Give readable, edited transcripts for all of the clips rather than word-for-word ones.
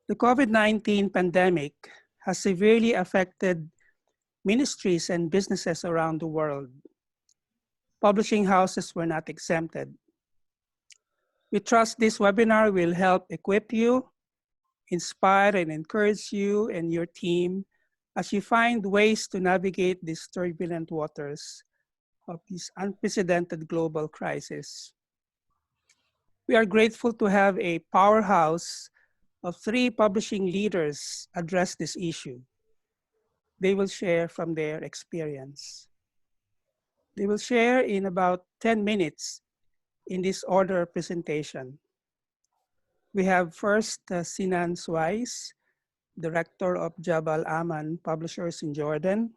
The COVID-19 pandemic has severely affected ministries and businesses around the world. Publishing houses were not exempted. We trust this webinar will help equip you, inspire and encourage you and your team as you find ways to navigate these turbulent waters of this unprecedented global crisis. We are grateful to have a powerhouse of 3 publishing leaders address this issue. They will share from their experience. They will share in about 10 minutes in this order of presentation. We have first Sinan Sweis, Director of Jabal Amman Publishers in Jordan.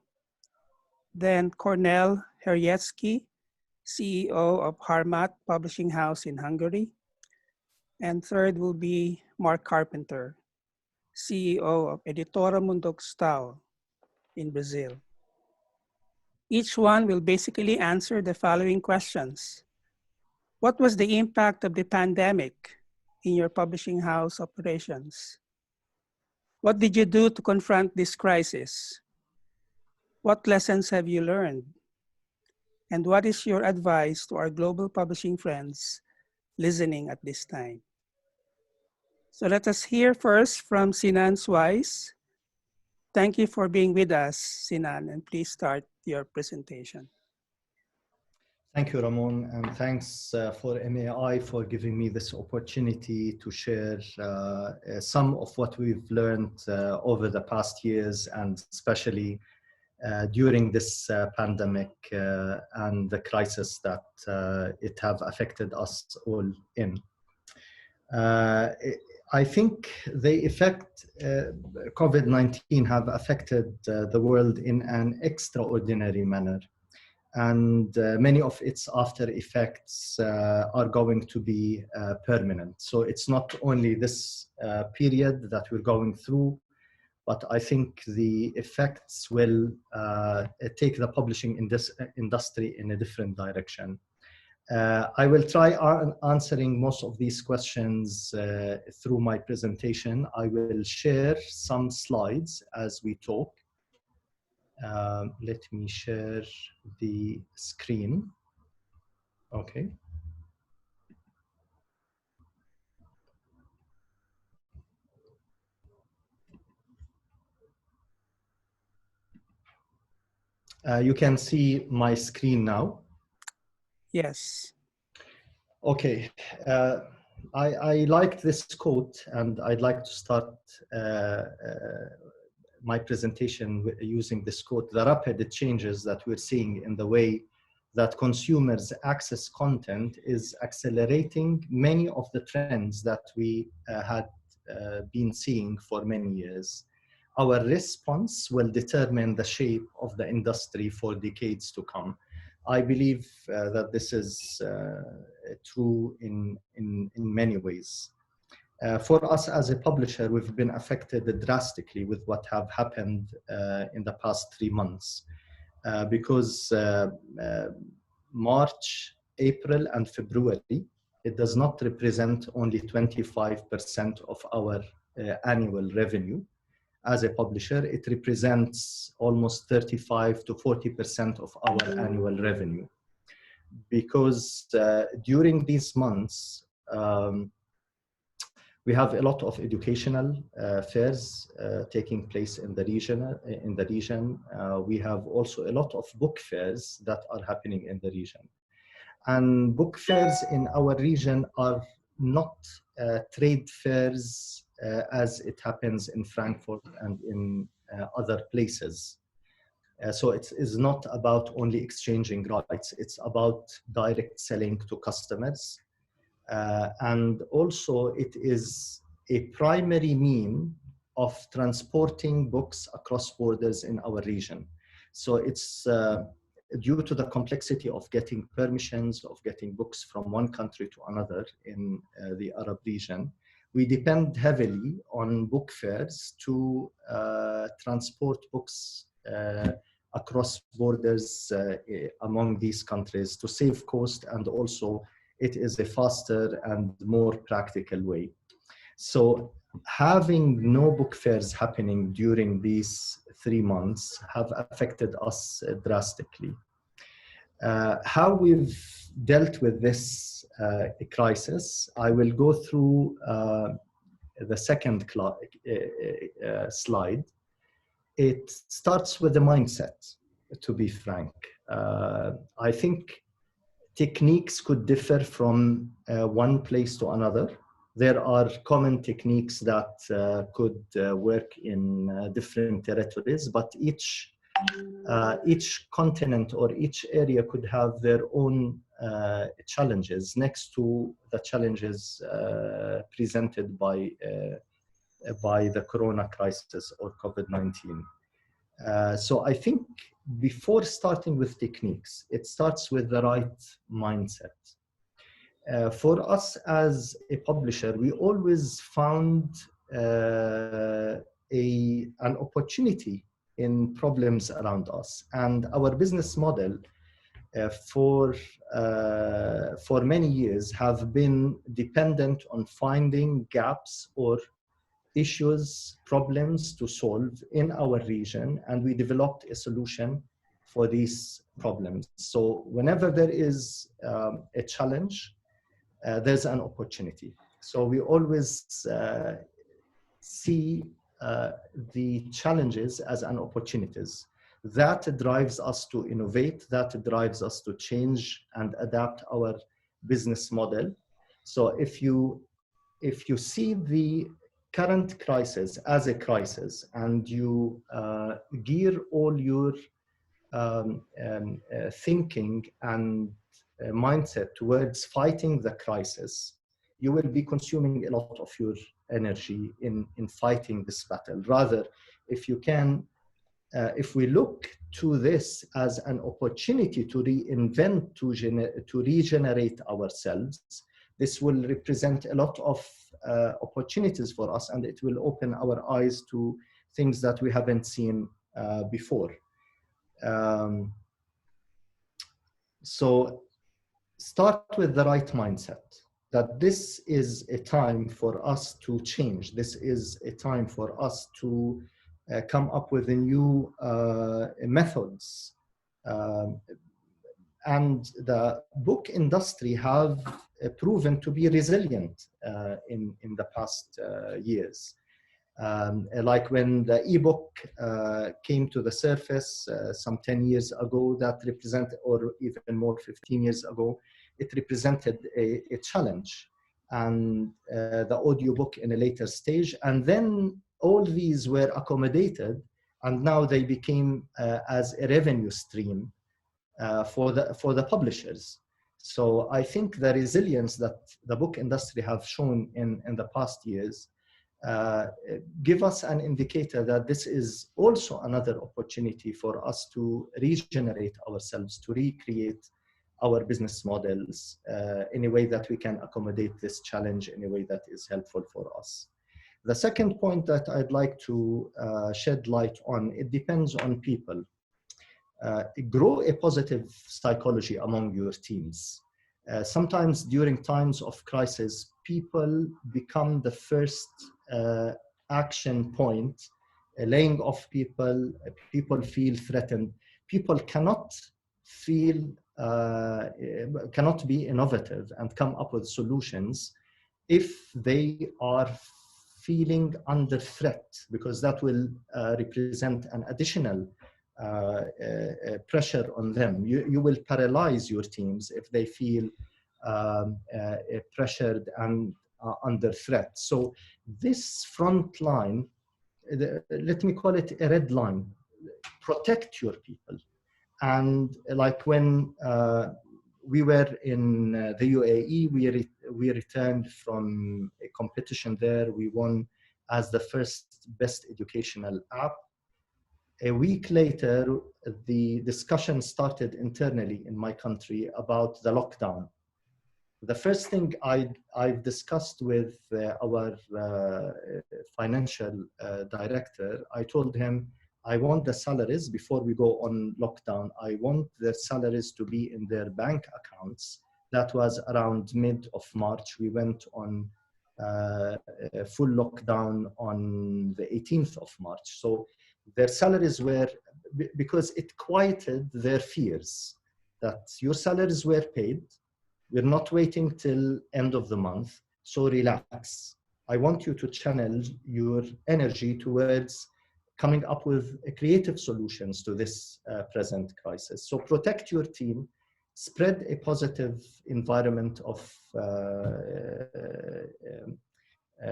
Then Kornel Herjeczki, CEO of Harmat Publishing House in Hungary. And third will be Mark Carpenter, CEO of Editora Mundo Cristal in Brazil. Each one will basically answer the following questions. What was the impact of the pandemic in your publishing house operations? What did you do to confront this crisis? What lessons have you learned? And what is your advice to our global publishing friends listening at this time? So let us hear first from Sinan Sweis. Thank you for being with us, Sinan, and please start your presentation. Thank you, Ramon, and thanks for MAI for giving me this opportunity to share some of what we've learned over the past years, and especially during this pandemic and the crisis that it have affected us all in. I think the effect COVID-19 have affected the world in an extraordinary manner. And many of its after effects are going to be permanent. So it's not only this period that we're going through, but I think the effects will take the publishing industry in a different direction. I will try answering most of these questions through my presentation. I will share some slides as we talk. Let me share the screen. Okay. You can see my screen now. Yes. Okay. I like this quote, and I'd like to start my presentation using this quote. The rapid changes that we're seeing in the way that consumers access content is accelerating many of the trends that we had been seeing for many years. Our response will determine the shape of the industry for decades to come. I believe that this is true in many ways. For us as a publisher, we've been affected drastically with what have happened in the past 3 months because March, April, and February, it does not represent only 25% of our annual revenue. As a publisher, it represents almost 35 to 40% of our annual revenue. Because during these months, we have a lot of educational fairs taking place in the region. We have also a lot of book fairs that are happening in the region. And book fairs in our region are not trade fairs as it happens in Frankfurt and in other places. So it is not about only exchanging rights, it's about direct selling to customers. And also it is a primary mean of transporting books across borders in our region. So it's due to the complexity of getting permissions, of getting books from one country to another in the Arab region, we depend heavily on book fairs to transport books across borders among these countries to save cost, and also it is a faster and more practical way. So having no book fairs happening during these 3 months have affected us drastically. How we've dealt with this crisis, I will go through the second slide. It starts with the mindset, to be frank. I think techniques could differ from one place to another. There are common techniques that could work in different territories, but each continent or each area could have their own challenges next to the challenges presented by the corona crisis or COVID-19. So I think before starting with techniques, it starts with the right mindset. For us as a publisher, we always found an opportunity in problems around us. And our business model for many years have been dependent on finding gaps or issues, problems to solve in our region, and we developed a solution for these problems. So whenever there is a challenge, there's an opportunity. So we always see the challenges as an opportunities. That drives us to innovate, that drives us to change and adapt our business model. So if you see the current crisis as a crisis and you gear all your thinking and mindset towards fighting the crisis, you will be consuming a lot of your energy in fighting this battle. Rather, if you can, if we look to this as an opportunity to reinvent, to regenerate ourselves, this will represent a lot of opportunities for us, and it will open our eyes to things that we haven't seen before. So start with the right mindset, that this is a time for us to change. This is a time for us to come up with new methods. And the book industry have proven to be resilient in the past years. Like when the ebook came to the surface some 10 years ago, that represented, or even more 15 years ago, it represented a challenge, and the audiobook in a later stage. And then all these were accommodated, and now they became as a revenue stream for the publishers. So I think the resilience that the book industry have shown in the past years give us an indicator that this is also another opportunity for us to regenerate ourselves, to recreate our business models in a way that we can accommodate this challenge in a way that is helpful for us. The second point that I'd like to shed light on, it depends on people. Grow a positive psychology among your teams. Sometimes during times of crisis, people become the first action point, laying off people, people feel threatened. People cannot be innovative and come up with solutions if they are feeling under threat, because that will represent an additional pressure on them. You will paralyze your teams if they feel pressured and under threat. So this front line, let me call it a red line, protect your people. And like when we were in the UAE, we returned from a competition there. We won as the first best educational app. A week later, the discussion started internally in my country about the lockdown. The first thing I've discussed with our financial director, I told him, I want the salaries before we go on lockdown. I want the salaries to be in their bank accounts. That was around mid of March. We went on full lockdown on the 18th of March. So their salaries were, because it quieted their fears that your salaries were paid, we're not waiting till end of the month, so relax. I want you to channel your energy towards coming up with creative solutions to this present crisis. So protect your team, spread a positive environment of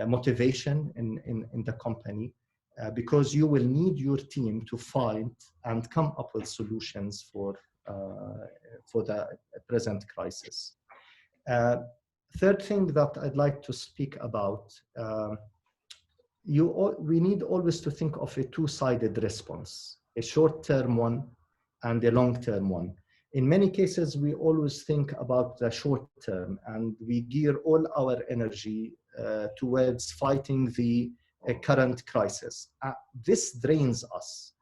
motivation in the company, because you will need your team to find and come up with solutions for the present crisis. Third thing that I'd like to speak about, we need always to think of a two-sided response, a short-term one and a long-term one. In many cases, we always think about the short term and we gear all our energy towards fighting the current crisis. This drains us,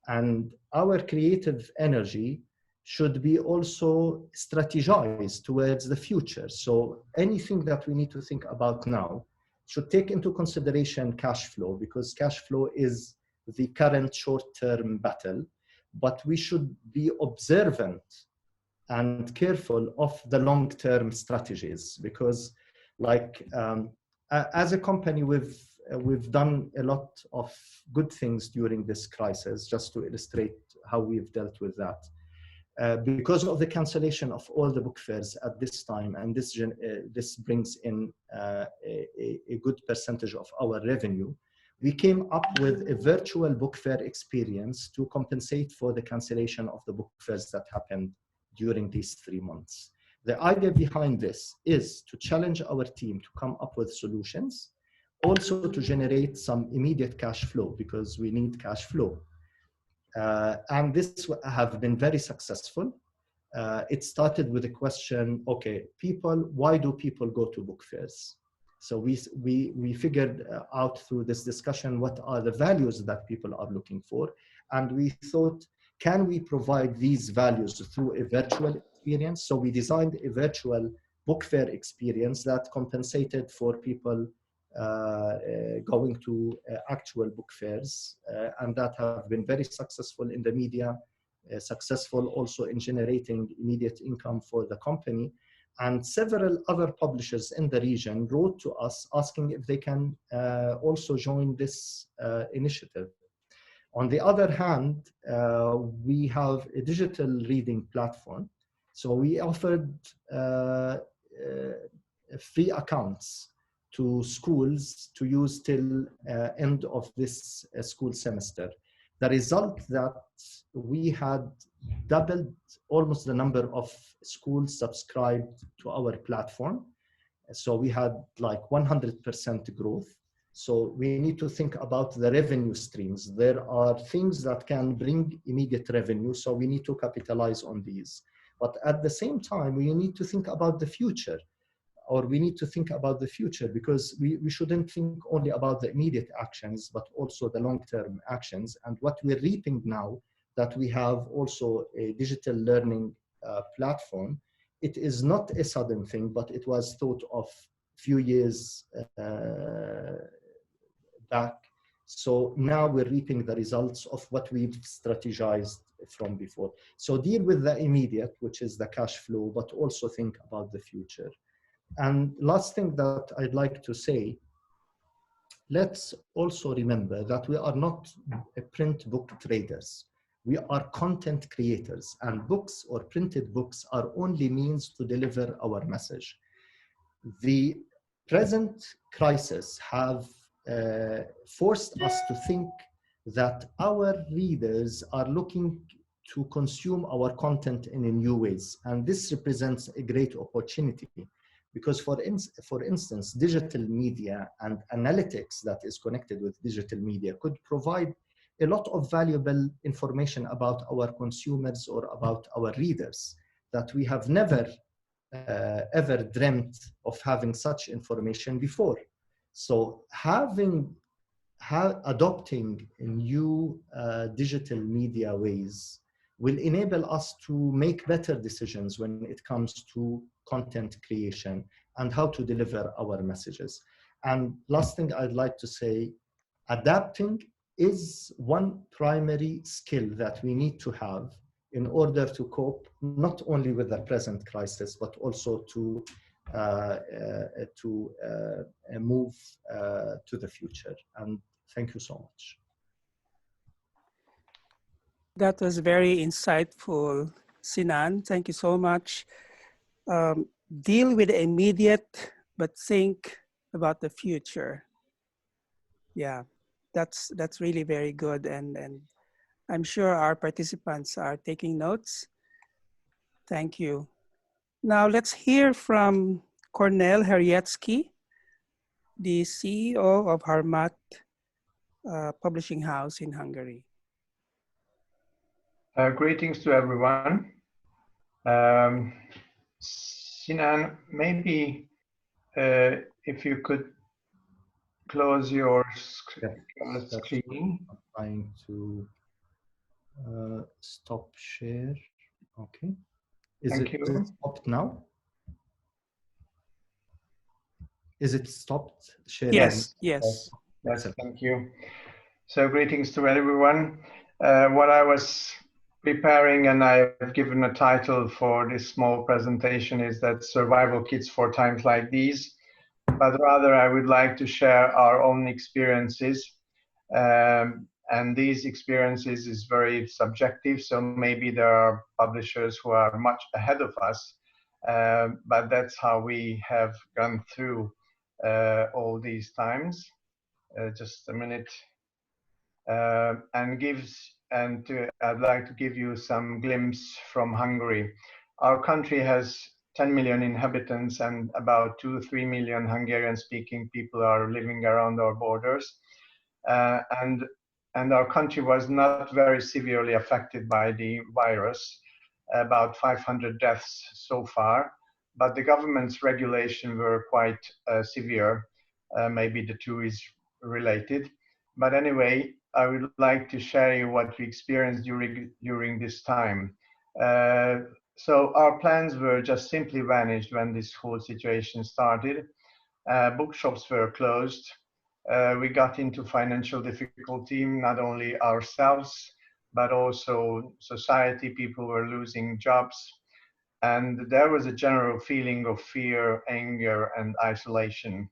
and our creative energy should be also strategized towards the future. So anything that we need to think about now should take into consideration cash flow, because cash flow is the current short-term battle, but we should be observant and careful of the long-term strategies, because as a company, we've done a lot of good things during this crisis, just to illustrate how we've dealt with that. Because of the cancellation of all the book fairs at this time, and this brings in a good percentage of our revenue, we came up with a virtual book fair experience to compensate for the cancellation of the book fairs that happened during these 3 months. The idea behind this is to challenge our team to come up with solutions, also to generate some immediate cash flow, because we need cash flow. And this have been very successful. It started with the question, okay, why do people go to book fairs? So we figured out through this discussion what are the values that people are looking for. And we thought, can we provide these values through a virtual experience? So we designed a virtual book fair experience that compensated for people going to actual book fairs, and that have been very successful in the media, successful also in generating immediate income for the company. And several other publishers in the region wrote to us asking if they can also join this initiative. On the other hand, we have a digital reading platform. So we offered free accounts to schools to use till end of this school semester. The result that we had doubled almost the number of schools subscribed to our platform. So we had like 100% growth. So we need to think about the revenue streams. There are things that can bring immediate revenue, so we need to capitalize on these. But at the same time, we need to think about the future, because we shouldn't think only about the immediate actions, but also the long-term actions. And what we're reaping now, that we have also a digital learning platform, it is not a sudden thing, but it was thought of a few years back. So now we're reaping the results of what we've strategized from before. So deal with the immediate, which is the cash flow, but also think about the future. And last thing that I'd like to say, let's also remember that we are not print book traders. We are content creators, and books or printed books are only means to deliver our message. The present crisis have forced us to think that our readers are looking to consume our content in new ways. And this represents a great opportunity, because for instance, digital media and analytics that is connected with digital media could provide a lot of valuable information about our consumers or about our readers that we have never ever dreamt of having such information before. So adopting new digital media ways will enable us to make better decisions when it comes to content creation and how to deliver our messages. And last thing I'd like to say, adapting is one primary skill that we need to have in order to cope not only with the present crisis, but also to move to the future. And thank you so much. That was very insightful, Sinan. Thank you so much. Deal with the immediate, but think about the future. Yeah, that's really very good. And I'm sure our participants are taking notes. Thank you. Now let's hear from Kornel Herjeczki, the CEO of Harmat Publishing House in Hungary. Greetings to everyone. Sinan, maybe if you could close your screen. I'm trying to stop share. Okay. Is it stopped now? Is it stopped sharing? Yes, yes. Yes, thank you. So greetings to everyone. What I was preparing, and I've given a title for this small presentation, is that survival kits for times like these. But rather I would like to share our own experiences. And these experiences is very subjective, so maybe there are publishers who are much ahead of us, but that's how we have gone through all these times. Just a minute. I'd like to give you some glimpse from Hungary. Our country has 10 million inhabitants, and about 2-3 million Hungarian-speaking people are living around our borders. And our country was not very severely affected by the virus, about 500 deaths so far, but the government's regulation were quite severe. Maybe the two is related. But anyway, I would like to share you what we experienced during this time. So our plans were just simply vanished when this whole situation started. Bookshops were closed. We got into financial difficulty, not only ourselves, but also society. People were losing jobs. And there was a general feeling of fear, anger, and isolation.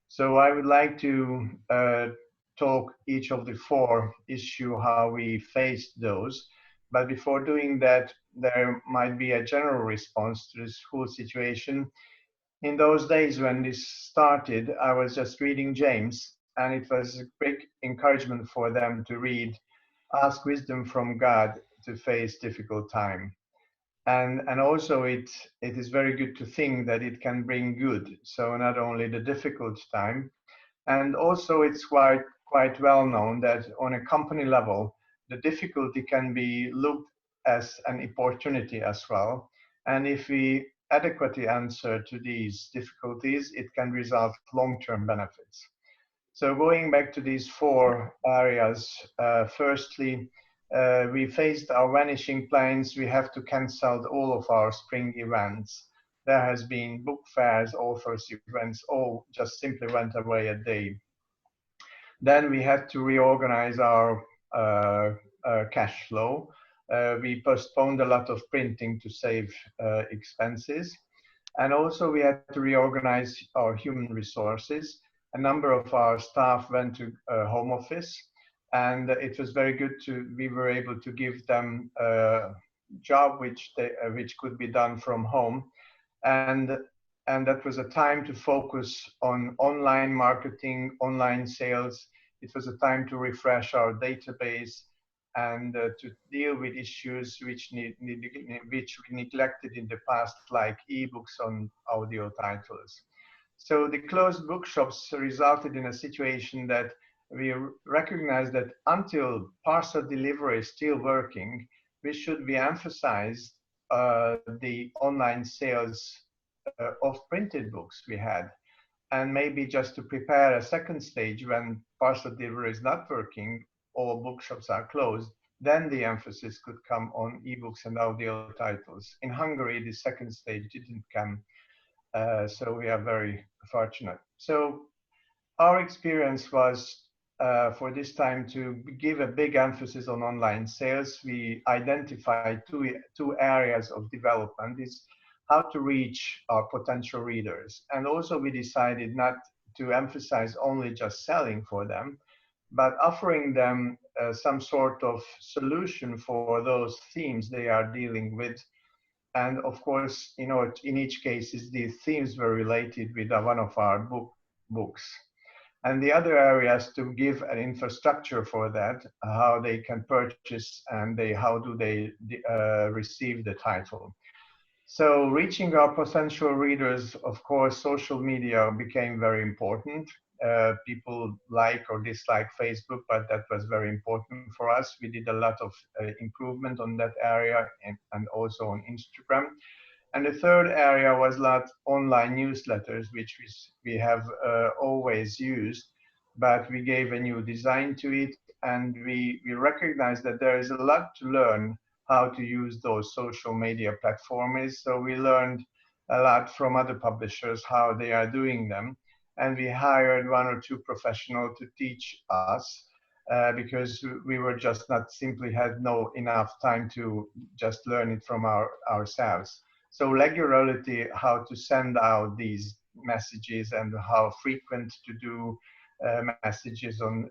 So I would like to talk each of the four issues, how we faced those. But before doing that, there might be a general response to this whole situation. In those days when this started, I was just reading James, and it was a big encouragement for them to read, ask wisdom from God to face difficult time. And also it is very good to think that it can bring good. So not only the difficult time, and also it's quite well known that on a company level, the difficulty can be looked as an opportunity as well. And if we adequately answer to these difficulties, it can result long-term benefits. So going back to these four areas, firstly, we faced our vanishing plans. We have to cancel all of our spring events. There has been book fairs, authors events, all just simply went away a day. Then we had to reorganize our cash flow. We postponed a lot of printing to save expenses. And also we had to reorganize our human resources. A number of our staff went to home office, and it was very good we were able to give them a job which could be done from home. And that was a time to focus on online marketing, online sales. It was a time to refresh our database and to deal with issues which we neglected in the past, like ebooks on audio titles. So the closed bookshops resulted in a situation that we recognize that until parcel delivery is still working, we should emphasize the online sales of printed books we had. And maybe just to prepare a second stage when parcel delivery is not working or bookshops are closed, then the emphasis could come on ebooks and audio titles. In Hungary, the second stage didn't come, so we are very fortunate. So our experience was for this time to give a big emphasis on online sales. We identified two areas of development: is how to reach our potential readers, and also we decided not to emphasize only just selling for them, but offering them some sort of solution for those themes they are dealing with. And of course, you know, in each case, the themes were related with one of our books. And the other areas to give an infrastructure for that, how they can purchase and how do they receive the title. So reaching our potential readers, of course, social media became very important. People like or dislike Facebook, but that was very important for us. We did a lot of improvement on that area and also on Instagram. And the third area was like online newsletters, which we have always used, but we gave a new design to it. And we recognized that there is a lot to learn how to use those social media platforms. So we learned a lot from other publishers, how they are doing them. And we hired one or two professionals to teach us because we were just not simply had no enough time to just learn it from ourselves. So regularity, how to send out these messages and how frequent to do messages on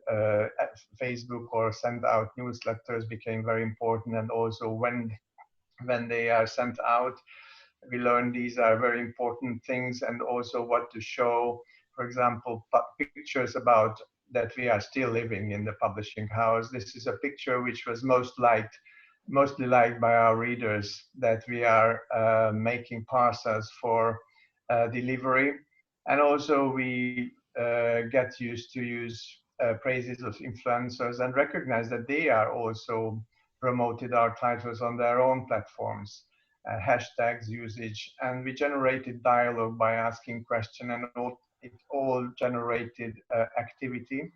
Facebook or send out newsletters became very important. And also when they are sent out, we learned these are very important things, and also what to show. For example, pictures about that we are still living in the publishing house. This is a picture which was mostly liked by our readers, that we are making parcels for delivery. And also we get used to use praises of influencers and recognize that they are also promoted our titles on their own platforms, hashtags usage, and we generated dialogue by asking questions, and it all generated activity.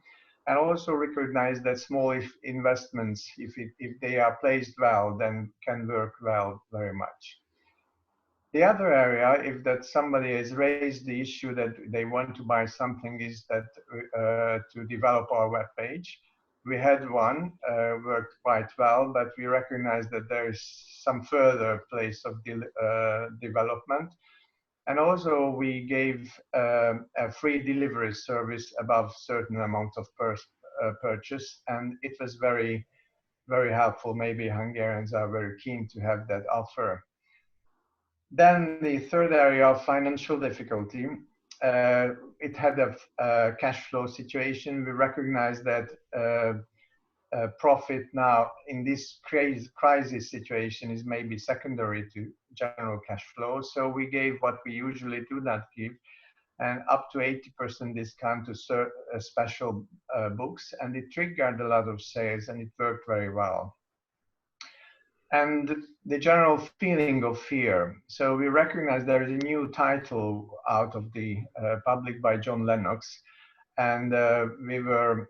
And also recognize that small investments, if they are placed well, then can work well very much. The other area, if that somebody has raised the issue that they want to buy something, is that to develop our web page. We had one, worked quite well, but we recognize that there is some further place of development. And also we gave a free delivery service above certain amount of purchase, and it was very, very helpful. Maybe Hungarians are very keen to have that offer. Then the third area of financial difficulty, it had a cash flow situation. We recognize that profit now in this crisis situation is maybe secondary to general cash flow. So we gave what we usually do not give, and up to 80% discount to special books, and it triggered a lot of sales, and it worked very well. And the general feeling of fear. So we recognize there is a new title out of the public by John Lennox, and we were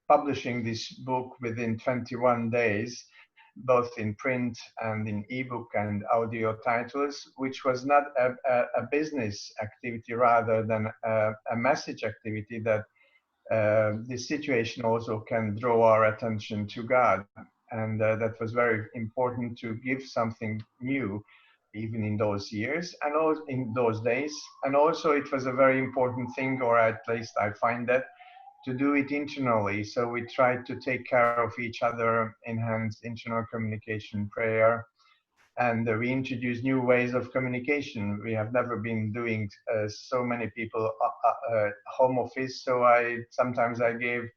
publishing this book within 21 days, both in print and in ebook and audio titles, which was not a business activity rather than a message activity, that this situation also can draw our attention to God. And that was very important, to give something new, even in those years and also in those days. And also it was a very important thing, or at least I find that, to do it internally. So we tried to take care of each other, enhance internal communication, prayer, and we introduced new ways of communication. We have never been doing so many people home office. So sometimes I gave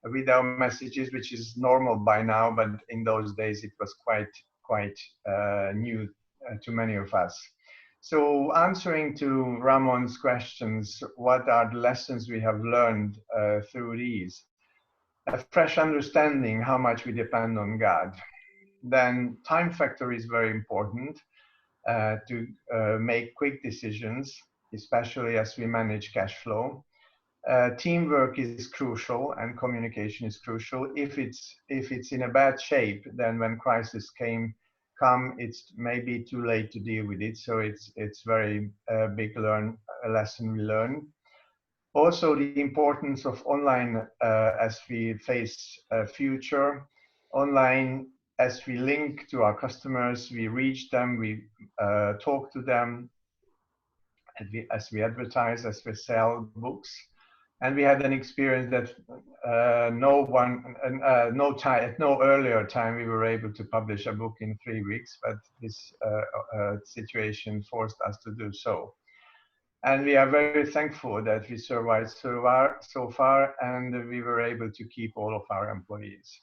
video messages, which is normal by now, but in those days it was quite new to many of us. So answering to Ramon's questions, what are the lessons we have learned through these? A fresh understanding how much we depend on God. Then time factor is very important to make quick decisions, especially as we manage cash flow. Teamwork is crucial, and communication is crucial. If it's in a bad shape, then when crisis come, it's maybe too late to deal with it. So it's very big lesson we learned. Also, the importance of online as we face future. Online, as we link to our customers, we reach them, we talk to them, and as we advertise, as we sell books. And we had an experience that at no earlier time we were able to publish a book in 3 weeks, but this situation forced us to do so. And we are very thankful that we survived so far, and we were able to keep all of our employees.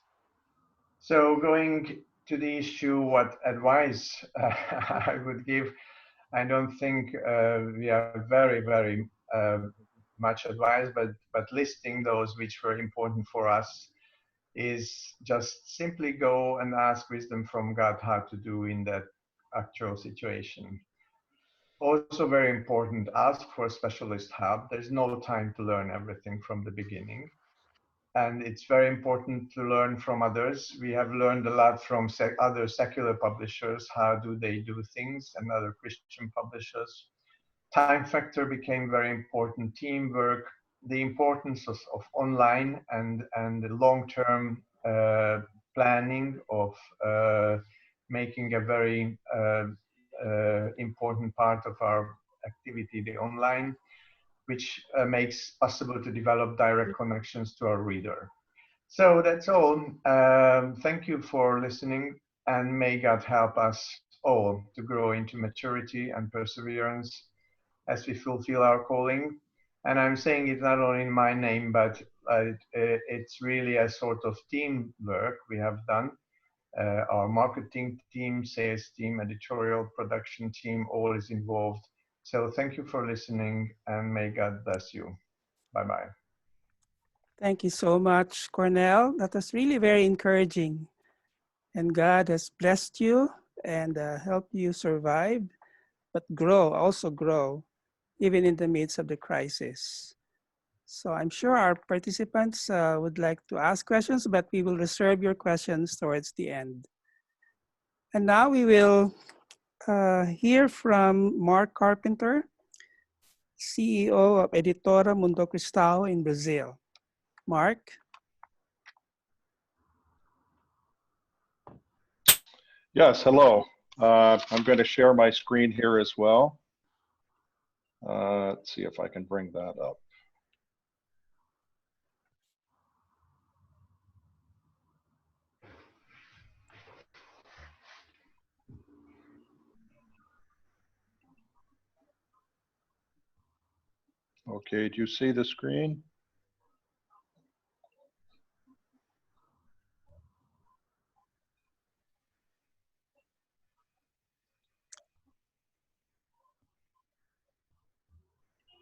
So going to the issue, what advice I would give, I don't think we are very much advice, but listing those which were important for us is just simply go and ask wisdom from God how to do in that actual situation. Also very important, ask for specialist help. There's no time to learn everything from the beginning. And it's very important to learn from others. We have learned a lot from other secular publishers, how do they do things, and other Christian publishers. Time factor became very important, teamwork, the importance of online and the long-term planning of making a very important part of our activity, the online, which makes possible to develop direct connections to our reader. So that's all. Thank you for listening, and may God help us all to grow into maturity and perseverance as we fulfill our calling. And I'm saying it not only in my name, but it's really a sort of teamwork we have done. Our marketing team, sales team, editorial production team, all is involved. So thank you for listening, and may God bless you. Bye-bye. Thank you so much, Kornel. That was really very encouraging. And God has blessed you and helped you survive, but also grow, even in the midst of the crisis. So I'm sure our participants would like to ask questions, but we will reserve your questions towards the end. And now we will hear from Mark Carpenter, CEO of Editora Mundo Cristal in Brazil. Mark? Yes, hello. I'm going to share my screen here as well. Let's see if I can bring that up. Okay, do you see the screen?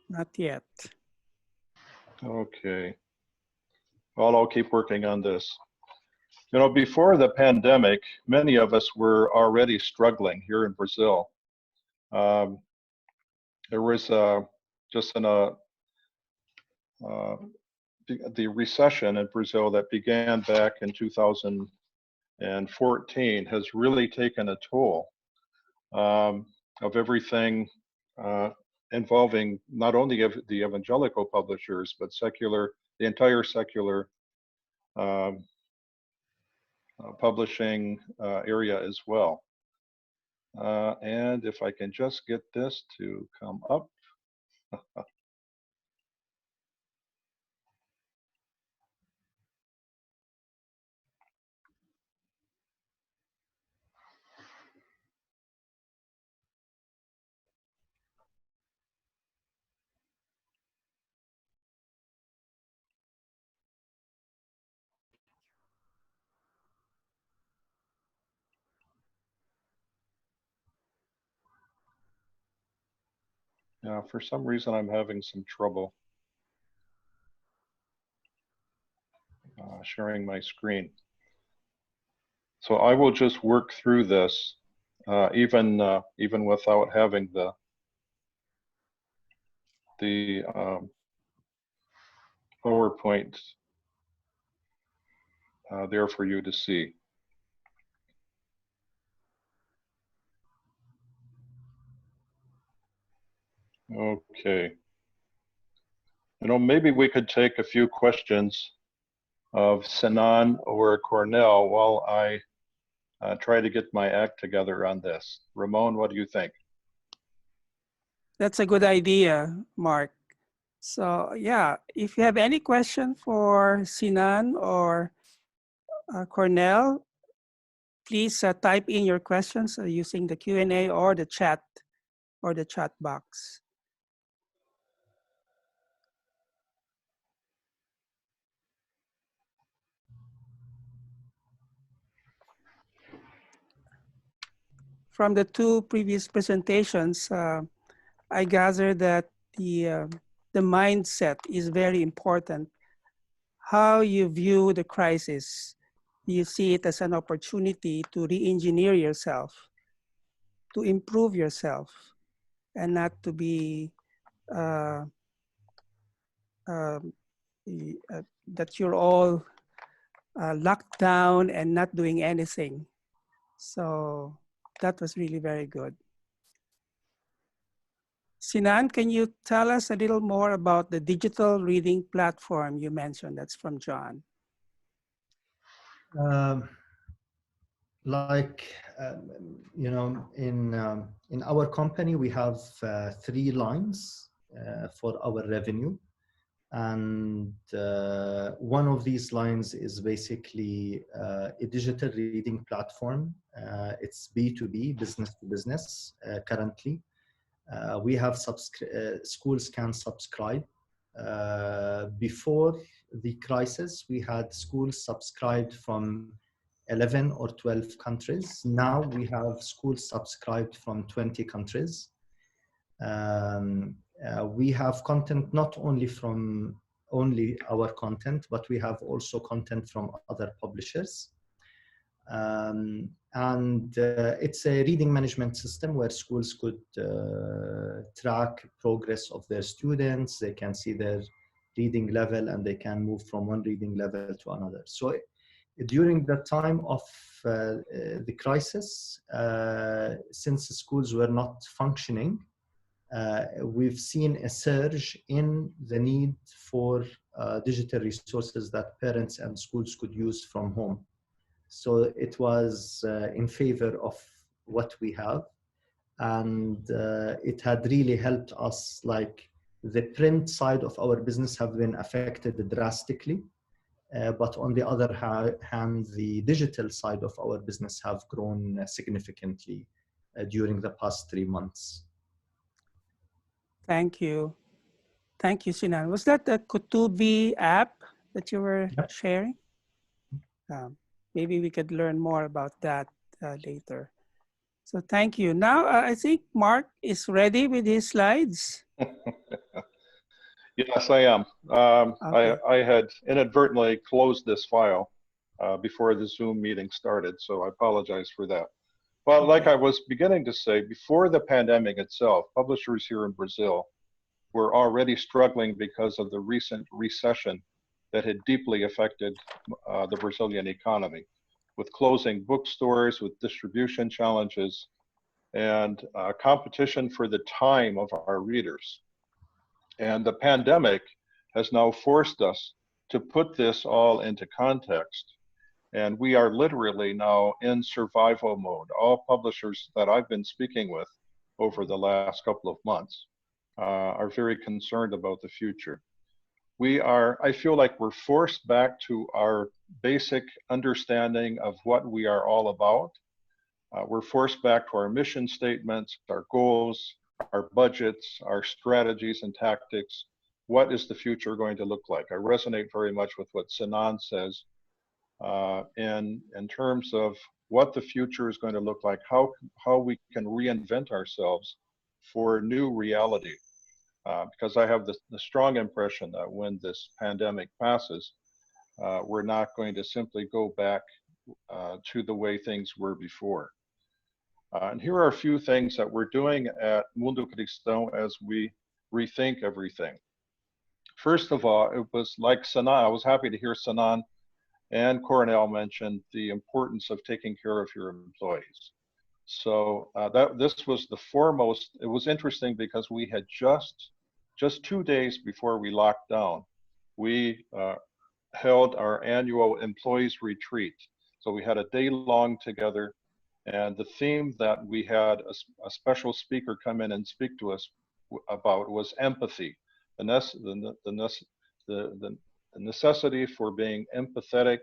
Not yet. Okay. Well, I'll keep working on this. You know, before the pandemic, many of us were already struggling here in Brazil. There was just the recession in Brazil that began back in 2014 has really taken a toll of everything involving not only the evangelical publishers, but the entire secular publishing area as well. And if I can just get this to come up. Yeah, for some reason I'm having some trouble sharing my screen. So I will just work through this even without having the PowerPoint there for you to see. Okay. You know, maybe we could take a few questions of Sinan or Kornel while I try to get my act together on this. Ramon, what do you think? That's a good idea, Mark. So yeah, if you have any question for Sinan or Kornel, please type in your questions using the Q&A or the chat box. From the two previous presentations, I gather that the mindset is very important. How you view the crisis. Do you see it as an opportunity to re-engineer yourself, to improve yourself, and not to be that you're all locked down and not doing anything. So that was really very good. Sinan, can you tell us a little more about the digital reading platform you mentioned? That's from John. You know, in our company, we have 3 lines for our revenue. And one of these lines is basically a digital reading platform. It's B2B, business to business currently. We have schools can subscribe. Before the crisis, we had schools subscribed from 11 or 12 countries. Now we have schools subscribed from 20 countries. We have content not only from our content, but we have also content from other publishers. It's a reading management system where schools could track progress of their students. They can see their reading level and they can move from one reading level to another. So during the time of the crisis, since the schools were not functioning, we've seen a surge in the need for digital resources that parents and schools could use from home. So it was in favor of what we have. And it had really helped us. Like, the print side of our business have been affected drastically. But on the other hand, the digital side of our business have grown significantly during the past 3 months. Thank you. Thank you, Sinan. Was that the Kutubee app that you were sharing? Maybe we could learn more about that later. So thank you. Now, I think Mark is ready with his slides. Yes, I am. Okay. I had inadvertently closed this file before the Zoom meeting started, so I apologize for that. Well, like I was beginning to say, before the pandemic itself, publishers here in Brazil were already struggling because of the recent recession that had deeply affected the Brazilian economy, with closing bookstores, with distribution challenges, and competition for the time of our readers. And the pandemic has now forced us to put this all into context. And we are literally now in survival mode. All publishers that I've been speaking with over the last couple of months are very concerned about the future. I feel like we're forced back to our basic understanding of what we are all about. We're forced back to our mission statements, our goals, our budgets, our strategies and tactics. What is the future going to look like? I resonate very much with what Sinan says in terms of what the future is going to look like, how we can reinvent ourselves for new reality. Because I have the strong impression that when this pandemic passes, we're not going to simply go back to the way things were before. And here are a few things that we're doing at Mundo Cristão as we rethink everything. First of all, it was like Sinan, I was happy to hear Sinan and Kornel mention the importance of taking care of your employees. So this was the foremost. It was interesting because we had just just 2 days before we locked down, we held our annual employees retreat. So we had a day long together, and the theme that we had a special speaker come in and speak to us about was empathy, the necessity for being empathetic,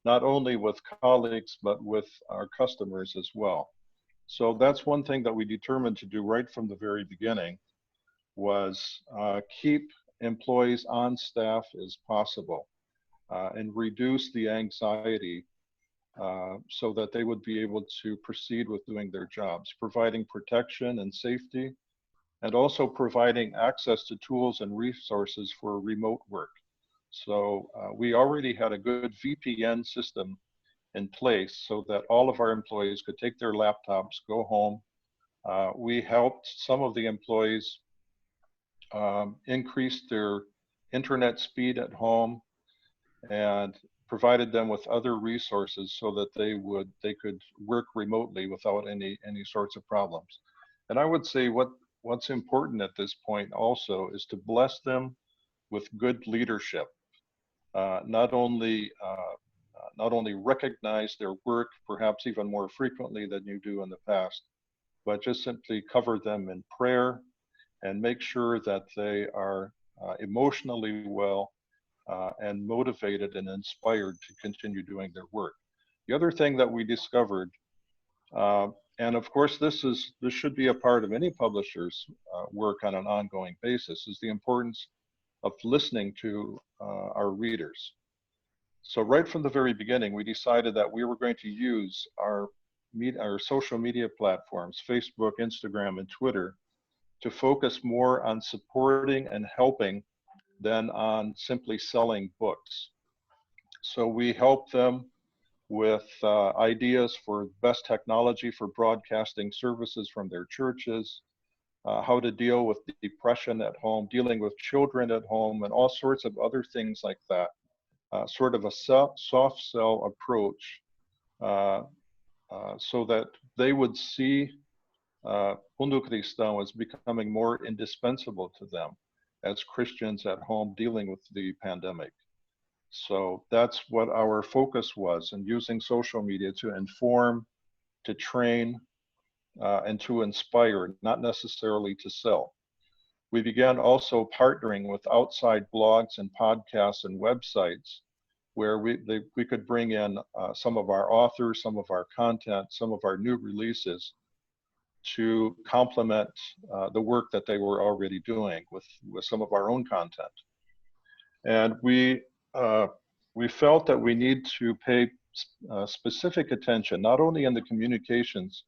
not only with colleagues, but with our customers as well. So that's one thing that we determined to do right from the very beginning, was keep employees on staff as possible and reduce the anxiety so that they would be able to proceed with doing their jobs, providing protection and safety, and also providing access to tools and resources for remote work. So we already had a good VPN system in place so that all of our employees could take their laptops, go home. We helped some of the employees increase their internet speed at home and provided them with other resources so that they could work remotely without any sorts of problems. And I would say what's important at this point also is to bless them with good leadership. Not only recognize their work perhaps even more frequently than you do in the past, but just simply cover them in prayer and make sure that they are emotionally well and motivated and inspired to continue doing their work. The other thing that we discovered, and of course this should be a part of any publisher's work on an ongoing basis, is the importance of listening to our readers. So right from the very beginning, we decided that we were going to use our social media platforms, Facebook, Instagram, and Twitter, to focus more on supporting and helping than on simply selling books. So we help them with ideas for best technology for broadcasting services from their churches, how to deal with depression at home, dealing with children at home, and all sorts of other things like that. Sort of a soft sell approach so that they would see Mundo Cristão as becoming more indispensable to them as Christians at home dealing with the pandemic. So that's what our focus was, in using social media to inform, to train, and to inspire, not necessarily to sell. We began also partnering with outside blogs and podcasts and websites where we could bring in some of our authors, some of our content, some of our new releases to complement the work that they were already doing with some of our own content. And we felt that we need to pay specific attention, not only in the communications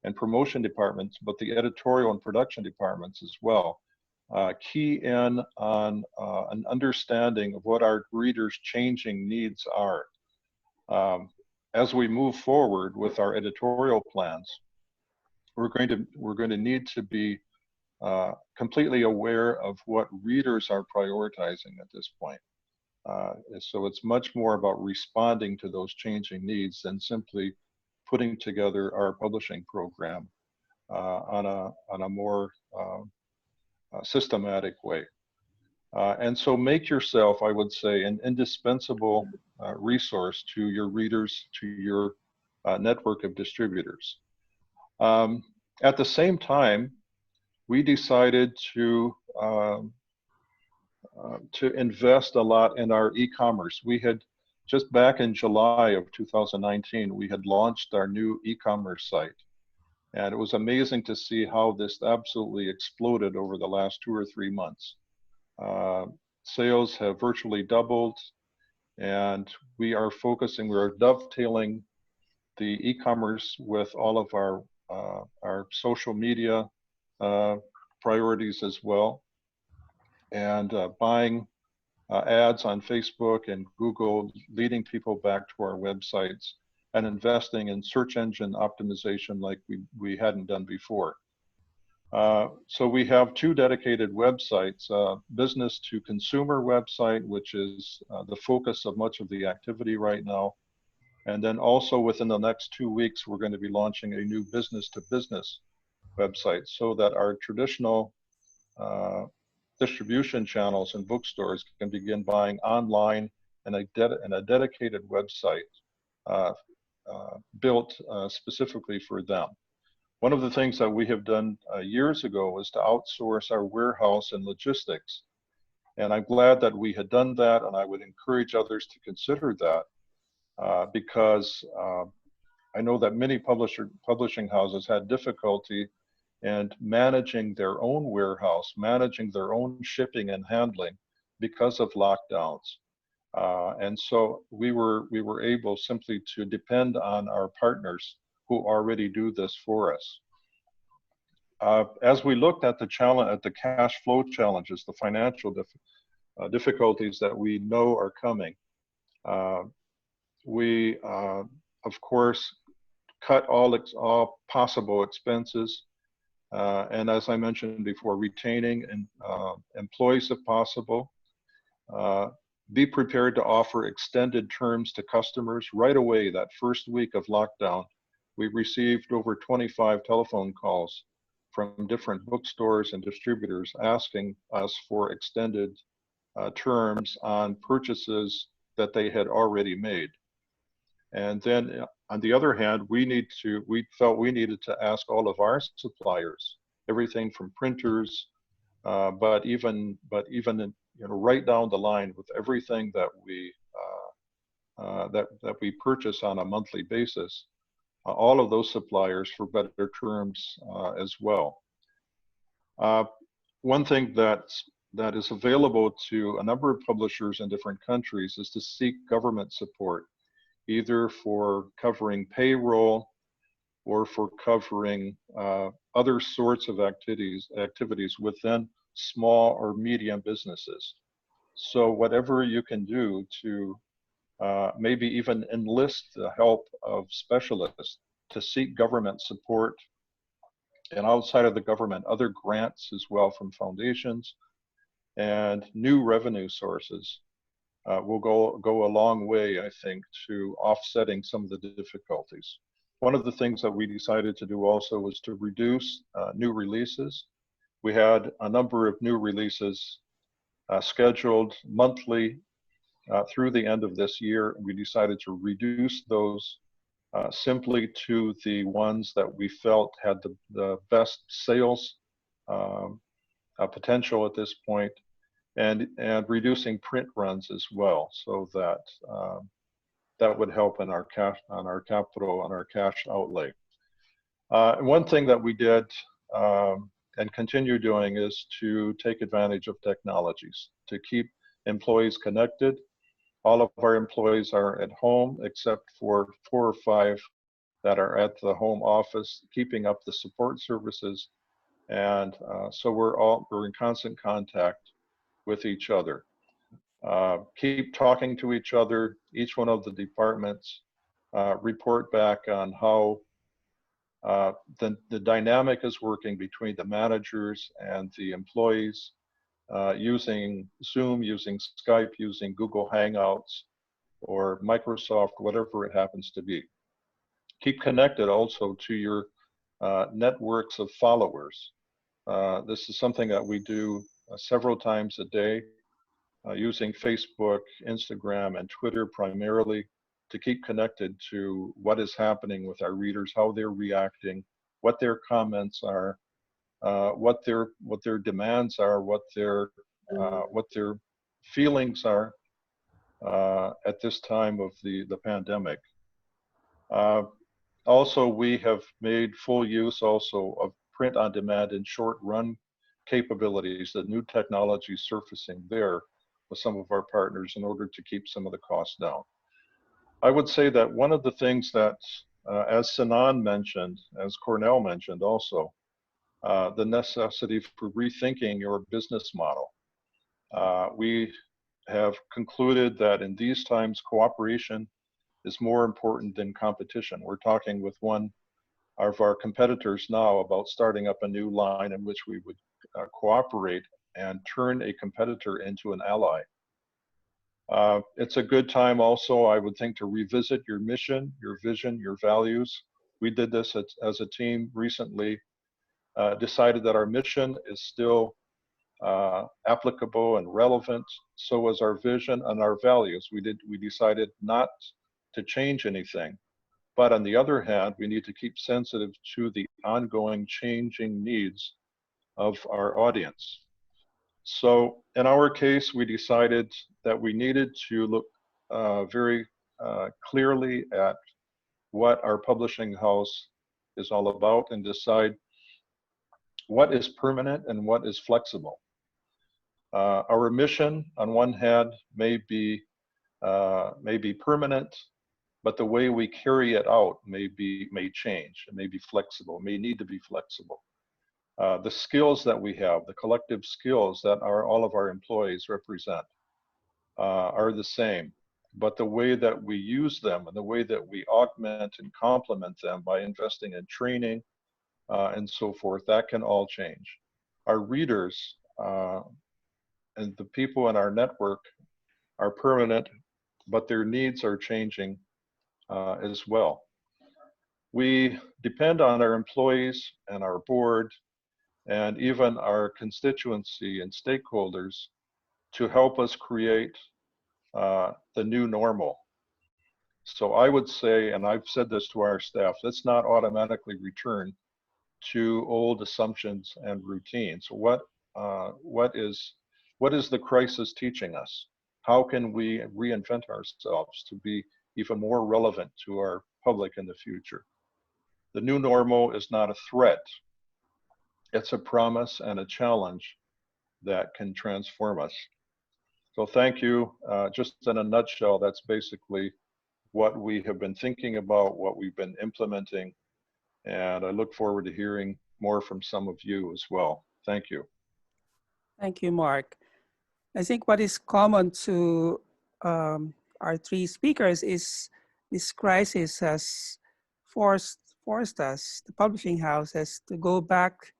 and promotion departments, but the editorial and production departments as well. Key in on an understanding of what our readers' changing needs are. As we move forward with our editorial plans, we're going to need to be completely aware of what readers are prioritizing at this point. So it's much more about responding to those changing needs than simply putting together our publishing program on a more systematic way. And so make yourself, I would say, an indispensable resource to your readers, to your network of distributors. At the same time, we decided to invest a lot in our e-commerce. We had just back in July of 2019, we had launched our new e-commerce site. And it was amazing to see how this absolutely exploded over the last 2 or 3 months. Sales have virtually doubled, and we are dovetailing the e-commerce with all of our social media priorities as well, and buying ads on Facebook and Google, leading people back to our websites, and investing in search engine optimization like we hadn't done before. So we have 2 dedicated websites, business to consumer website, which is the focus of much of the activity right now. And then also within the next 2 weeks, we're going to be launching a new business to business website so that our traditional distribution channels and bookstores can begin buying online and a dedicated website built specifically for them. One of the things that we have done years ago was to outsource our warehouse and logistics. And I'm glad that we had done that, and I would encourage others to consider that because I know that many publishing houses had difficulty in managing their own warehouse, managing their own shipping and handling because of lockdowns. And so we were able simply to depend on our partners who already do this for us. As we looked at the challenge, at the cash flow challenges, the financial difficulties that we know are coming, we of course cut all possible expenses, and as I mentioned before, retaining employees if possible. Be prepared to offer extended terms to customers. Right away, that first week of lockdown, we received over 25 telephone calls from different bookstores and distributors asking us for extended terms on purchases that they had already made. And then on the other hand, we felt we needed to ask all of our suppliers, everything from printers, but even right down the line with everything that we purchase on a monthly basis, all of those suppliers for better terms as well. One thing that is available to a number of publishers in different countries is to seek government support, either for covering payroll or for covering other sorts of activities within small or medium businesses. So whatever you can do to maybe even enlist the help of specialists to seek government support, and outside of the government, other grants as well from foundations and new revenue sources will go a long way, I think, to offsetting some of the difficulties. One of the things that we decided to do also was to reduce new releases. We had a number of new releases scheduled monthly through the end of this year. We decided to reduce those simply to the ones that we felt had the best sales potential at this point, and reducing print runs as well, so that that would help in our capital, on our cash outlay. One thing that we did and continue doing is to take advantage of technologies to keep employees connected. All of our employees are at home except for 4 or 5 that are at the home office, keeping up the support services. And so we're in constant contact with each other. Keep talking to each other. Each one of the departments report back on how the dynamic is working between the managers and the employees, using Zoom, using Skype, using Google Hangouts or Microsoft, whatever it happens to be. Keep connected also to your networks of followers. This is something that we do several times a day, using Facebook, Instagram, and Twitter primarily to keep connected to what is happening with our readers, how they're reacting, what their comments are, what their demands are, what their feelings are at this time of the pandemic. Also, we have made full use also of print on demand and short run capabilities, the new technology surfacing there with some of our partners in order to keep some of the costs down. I would say that one of the things that, as Sinan mentioned, as Kornel mentioned also, the necessity for rethinking your business model. We have concluded that in these times, cooperation is more important than competition. We're talking with one of our competitors now about starting up a new line in which we would cooperate and turn a competitor into an ally. It's a good time also, I would think, to revisit your mission, your vision, your values. We did this as a team recently, decided that our mission is still applicable and relevant. So was our vision and our values. We decided not to change anything. But on the other hand, we need to keep sensitive to the ongoing changing needs of our audience. So in our case, we decided that we needed to look very clearly at what our publishing house is all about and decide what is permanent and what is flexible. Our mission on one hand may be permanent, but the way we carry it out may change, it may be flexible, may need to be flexible. The skills that we have, the collective skills that all of our employees represent are the same, but the way that we use them and the way that we augment and complement them by investing in training and so forth, that can all change. Our readers and the people in our network are permanent, but their needs are changing as well. We depend on our employees and our board and even our constituency and stakeholders to help us create the new normal. So I would say, and I've said this to our staff, let's not automatically return to old assumptions and routines. What is the crisis teaching us? How can we reinvent ourselves to be even more relevant to our public in the future? The new normal is not a threat. It's a promise and a challenge that can transform us. So thank you. Just in a nutshell, that's basically what we have been thinking about, what we've been implementing, and I look forward to hearing more from some of you as well. Thank you. Thank you, Mark. I think what is common to our three speakers is this crisis has forced us, the publishing houses, to go back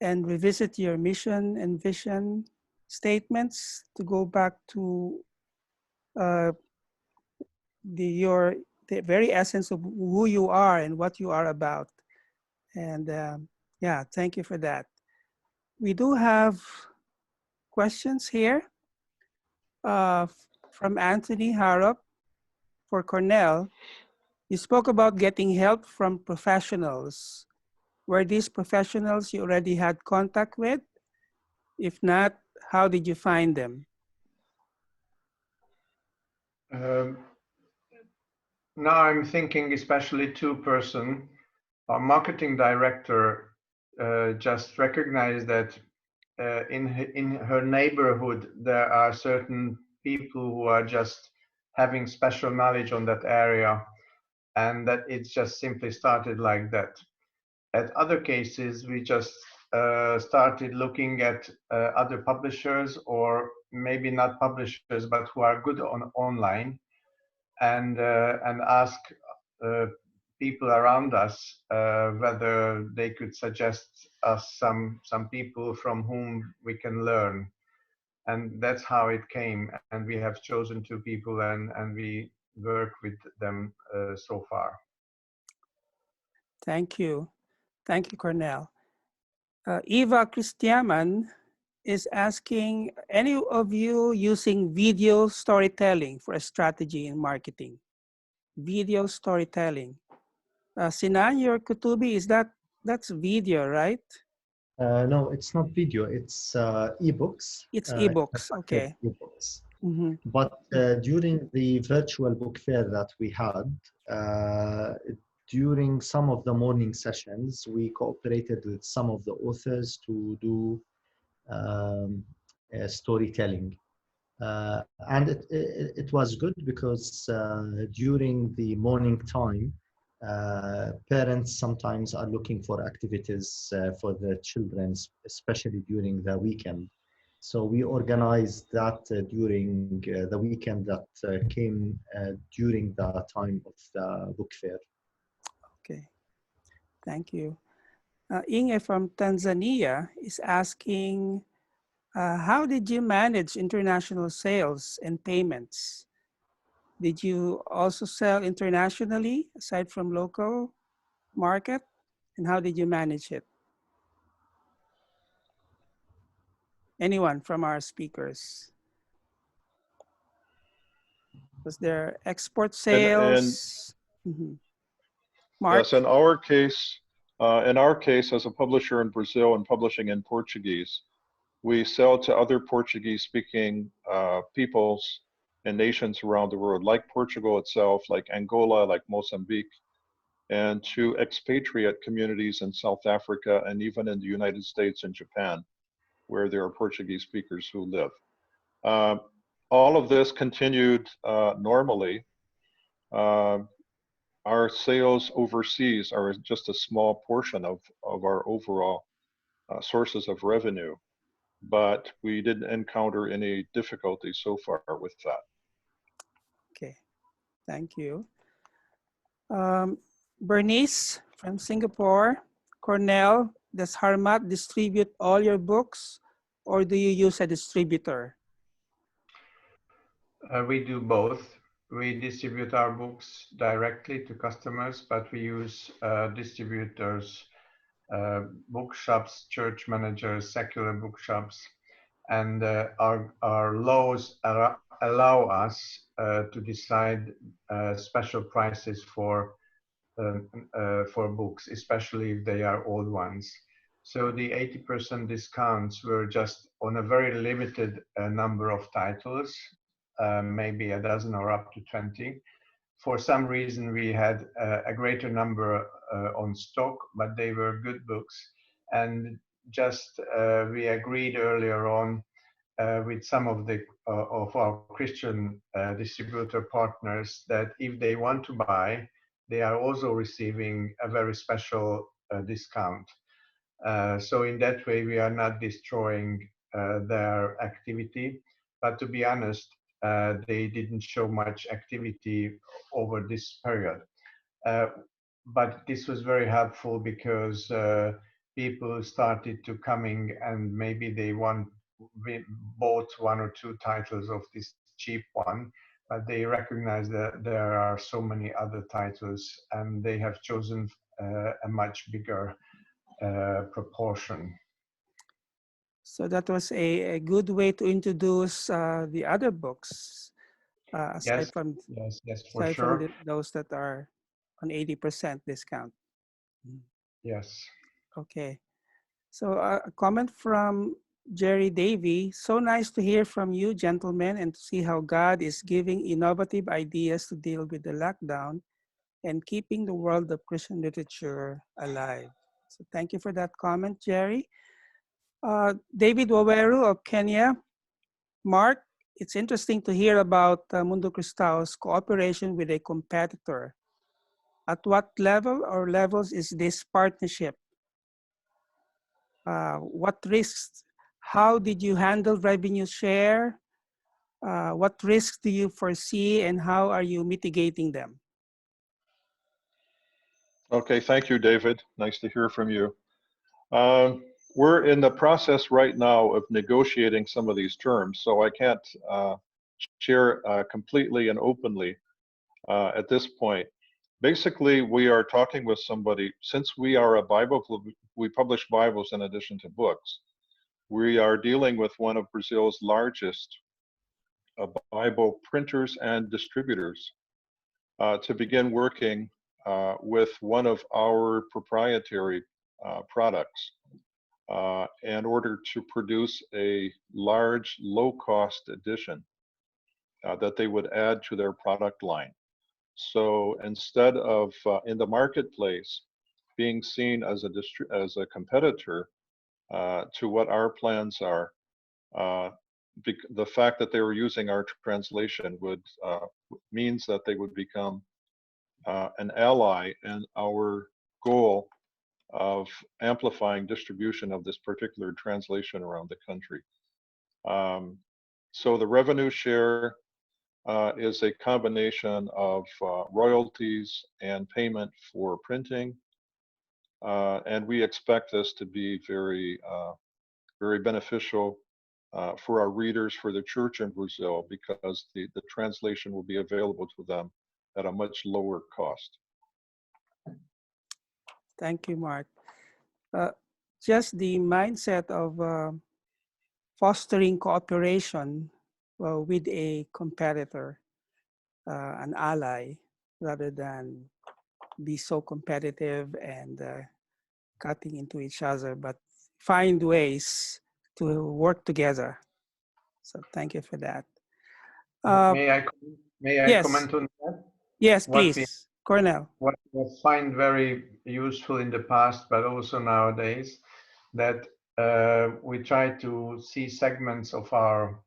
and revisit your mission and vision statements, to go back to the very essence of who you are and what you are about. And yeah, thank you for that. We do have questions here from Anthony Harrop for Kornel. You spoke about getting help from professionals. Were these professionals you already had contact with? If not, how did you find them? Now I'm thinking especially two-person. Our marketing director just recognized that in her neighborhood there are certain people who are just having special knowledge on that area, and that it's just simply started like that. At other cases, we just started looking at other publishers, or maybe not publishers, but who are good on online, and ask people around us whether they could suggest us some people from whom we can learn. And that's how it came. And we have chosen two people, and we work with them so far. Thank you. Thank you, Kornel. Eva Christiaman is asking, any of you using video storytelling for a strategy in marketing? Video storytelling. Sinan, your Kutubee, that's video, right? No, it's not video, it's ebooks. It's ebooks, okay. Ebooks. Mm-hmm. But during the virtual book fair that we had, during some of the morning sessions, we cooperated with some of the authors to do storytelling. And it was good because during the morning time, parents sometimes are looking for activities for their children, especially during the weekend. So we organized that during the weekend that came during the time of the book fair. Okay, thank you. Inge from Tanzania is asking, how did you manage international sales and payments? Did you also sell internationally aside from local market? And how did you manage it? Anyone from our speakers? Was there export And sales? Mark? yes, in our case, as a publisher in Brazil and publishing in Portuguese, we sell to other Portuguese-speaking peoples and nations around the world, like Portugal itself, like Angola, like Mozambique, and to expatriate communities in South Africa and even in the United States and Japan, where there are Portuguese speakers who live. All of this continued normally. Our sales overseas are just a small portion of our overall sources of revenue, but we didn't encounter any difficulties so far with that. Okay, thank you. Bernice from Singapore. Kornel, does Harmat distribute all your books or do you use a distributor? We do both. We distribute our books directly to customers, but we use distributors, bookshops, church managers, secular bookshops, and our laws allow us to decide special prices for books, especially if they are old ones. So the 80% discounts were just on a very limited number of titles, maybe a dozen or up to 20. For some reason, we had a greater number on stock, but they were good books. And just we agreed earlier on with some of our Christian distributor partners that if they want to buy, they are also receiving a very special discount. So in that way, we are not destroying their activity. But to be honest, they didn't show much activity over this period. But this was very helpful because people started to coming and maybe they bought one or two titles of this cheap one, but they recognize that there are so many other titles and they have chosen a much bigger proportion. So that was a good way to introduce the other books, aside Yes, from, yes, for aside sure. from those that are on 80% discount. Yes. Okay. So a comment from Jerry Davy. So nice to hear from you, gentlemen, and to see how God is giving innovative ideas to deal with the lockdown and keeping the world of Christian literature alive. So thank you for that comment, Jerry. David Waweru of Kenya. Mark, it's interesting to hear about Mundo Cristao's cooperation with a competitor. At what level or levels is this partnership? What risks? How did you handle revenue share? What risks do you foresee and how are you mitigating them? Okay, thank you, David. Nice to hear from you. We're in the process right now of negotiating some of these terms, so I can't share completely and openly at this point. Basically, we are talking with somebody, since we are a Bible club, we publish Bibles in addition to books. We are dealing with one of Brazil's largest Bible printers and distributors to begin working with one of our proprietary products in order to produce a large, low-cost edition that they would add to their product line. So instead of in the marketplace being seen as a competitor to what our plans are, the fact that they were using our translation would means that they would become an ally in our goal of amplifying distribution of this particular translation around the country. So the revenue share is a combination of royalties and payment for printing. And we expect this to be very, very beneficial for our readers, for the church in Brazil, because the translation will be available to them at a much lower cost. Thank you, Mark. Just the mindset of fostering cooperation with a competitor, an ally, rather than be so competitive and cutting into each other, but find ways to work together. So thank you for that. May I Yes. comment on that? Yes, please, Kornel. What I find very useful in the past, but also nowadays, that we try to see segments of our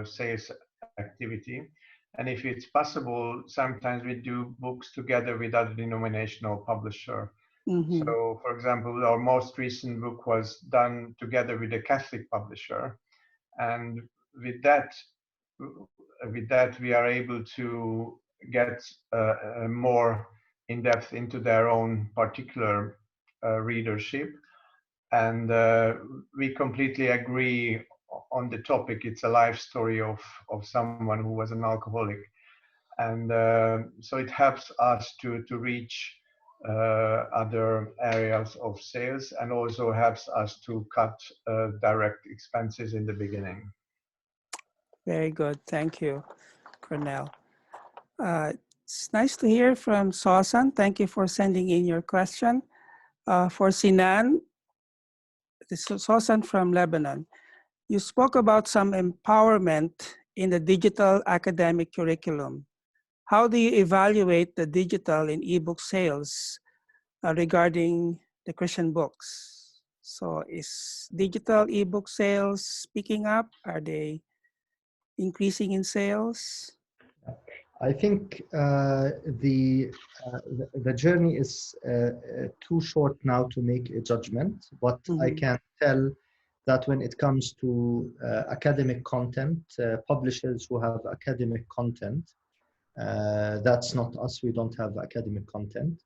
sales activity. And if it's possible, sometimes we do books together with other denominational publisher. Mm-hmm. So, for example, our most recent book was done together with a Catholic publisher. And with that, we are able to get more in depth into their own particular readership. And we completely agree on the topic. It's a life story of someone who was an alcoholic. And so it helps us to reach other areas of sales, and also helps us to cut direct expenses in the beginning. Very good. Thank you, Kornel. It's nice to hear from Sosan. Thank you for sending in your question. For Sinan, this is Sosan from Lebanon. You spoke about some empowerment in the digital academic curriculum. How do you evaluate the digital and ebook sales regarding the Christian books? So is digital ebook sales picking up? Are they increasing in sales? I think the journey is too short now to make a judgment, but I can tell that when it comes to academic content, publishers who have academic content, that's not us, we don't have academic content.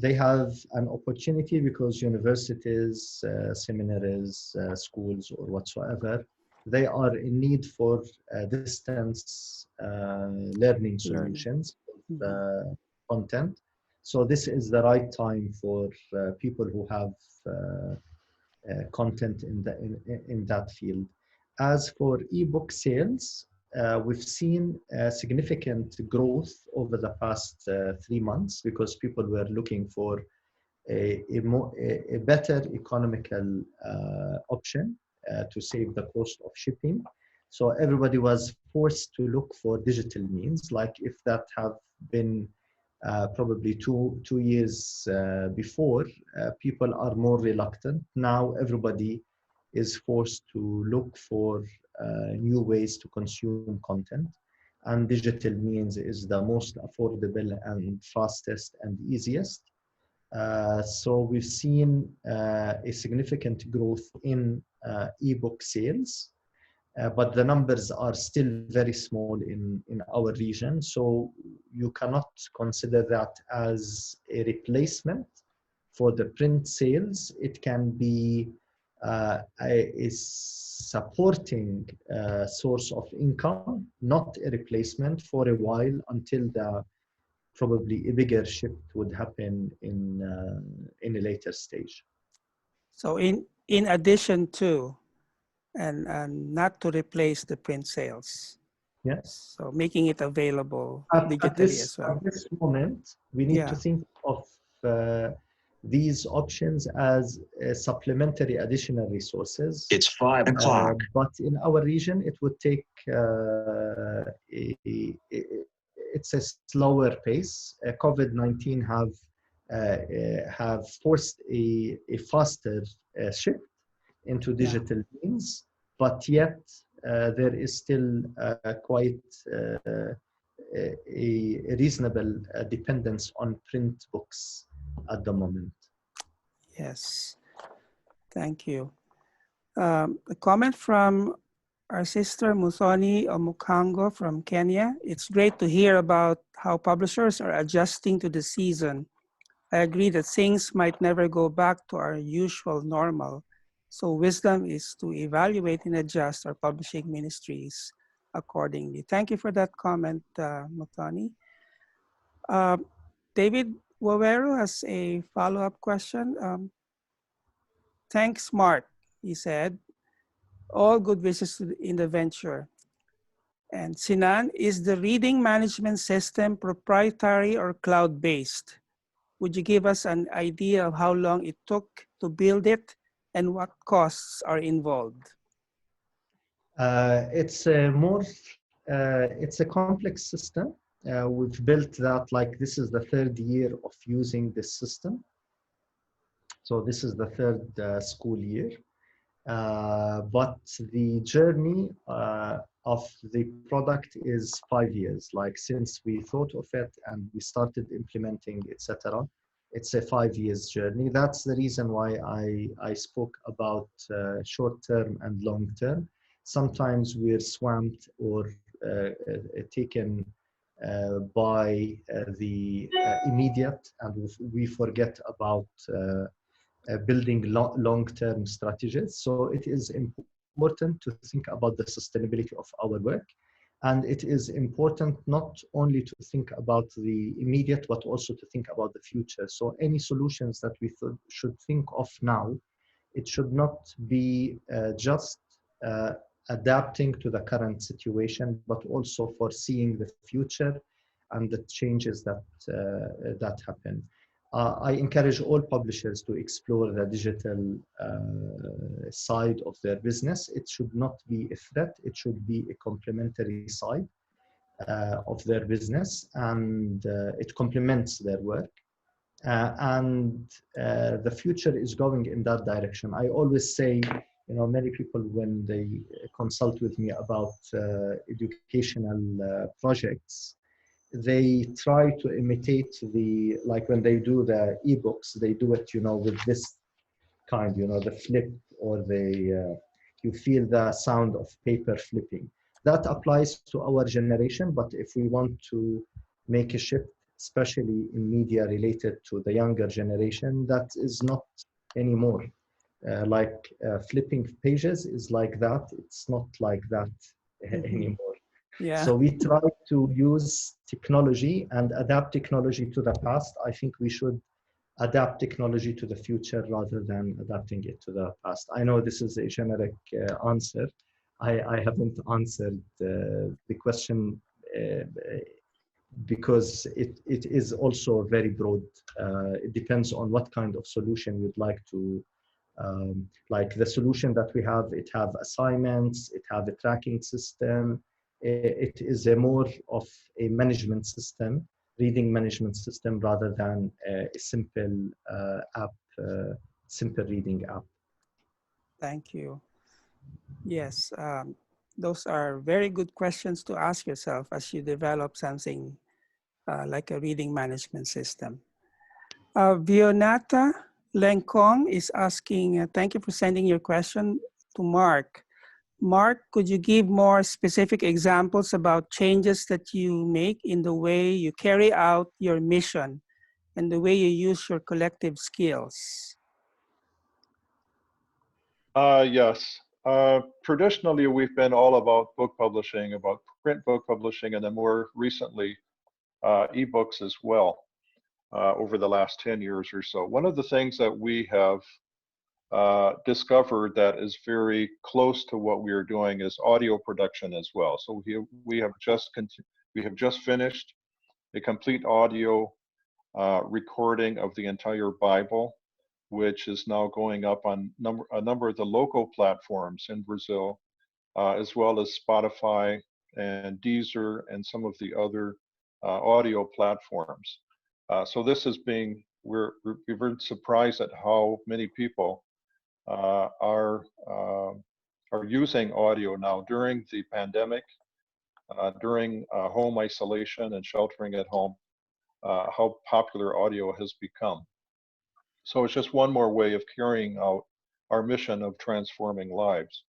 They have an opportunity because universities, seminaries, schools, or whatsoever, they are in need for distance learning solutions, content. So this is the right time for people who have content in that field. As for ebook sales, we've seen significant growth over the past 3 months because people were looking for a better economical option to save the cost of shipping. So everybody was forced to look for digital means, like if that have been probably two years before, people are more reluctant. Now everybody is forced to look for new ways to consume content, and digital means is the most affordable and fastest and easiest. So we've seen a significant growth in ebook sales, but the numbers are still very small in our region. So you cannot consider that as a replacement for the print sales. It can be a supporting source of income, not a replacement for a while, until probably a bigger shift would happen in a later stage. So in addition to, and not to replace the print sales. Yes. So making it available digitally as well. At this moment, we need to think of these options as supplementary additional resources. It's 5 o'clock. But in our region, it would take it's a slower pace. COVID-19 have forced a faster shift into digital means, but yet there is still quite a reasonable dependence on print books at the moment. Yes, thank you. A comment from our sister Muthoni Omukango from Kenya. It's great to hear about how publishers are adjusting to the season. I agree that things might never go back to our usual normal. So wisdom is to evaluate and adjust our publishing ministries accordingly. Thank you for that comment, Muthoni. David Wawero has a follow-up question. Thanks, Mark, he said. All good wishes in the venture. And Sinan, is the reading management system proprietary or cloud-based? Would you give us an idea of how long it took to build it and what costs are involved? It's a complex system. We've built that, like, this is the third year of using this system. So this is the third school year. But the journey of the product is 5 years. Like, since we thought of it and we started implementing, etc. It's a 5 years journey. That's the reason why I spoke about short term and long term. Sometimes we're swamped or taken by the immediate, and we forget about building long-term strategies. So it is important to think about the sustainability of our work. And it is important not only to think about the immediate, but also to think about the future. So any solutions that we should think of now, it should not be just adapting to the current situation, but also foreseeing the future and the changes that happen. I encourage all publishers to explore the digital side of their business. It should not be a threat. It should be a complementary side of their business, and it complements their work. The future is going in that direction. I always say, you know, many people, when they consult with me about educational projects, they try to imitate like when they do the ebooks, they do it, you know, with this kind, you know, the flip, or you feel the sound of paper flipping. That applies to our generation, but if we want to make a shift, especially in media related to the younger generation, that is not anymore. Flipping pages is like that. It's not like that anymore. Yeah. So we try to use technology and adapt technology to the past. I think we should adapt technology to the future rather than adapting it to the past. I know this is a generic answer. I haven't answered the question because it is also very broad. It depends on what kind of solution you'd like to, like the solution that we have, it have assignments, it have a tracking system. It is a more of a management system, reading management system, rather than a simple app, simple reading app. Thank you. Yes, those are very good questions to ask yourself as you develop something like a reading management system. Vionata Lenkong is asking, thank you for sending your question to Mark. Mark, could you give more specific examples about changes that you make in the way you carry out your mission and the way you use your collective skills? Yes. Traditionally, we've been all about book publishing, about print book publishing, and then more recently, ebooks as well, over the last 10 years or so. One of the things that we have discovered that is very close to what we are doing is audio production as well. So we have just finished a complete audio recording of the entire Bible, which is now going up on a number of the local platforms in Brazil, as well as Spotify and Deezer and some of the other audio platforms. So this is we're very surprised at how many people are using audio now during the pandemic, during home isolation and sheltering at home, how popular audio has become. So it's just one more way of carrying out our mission of transforming lives.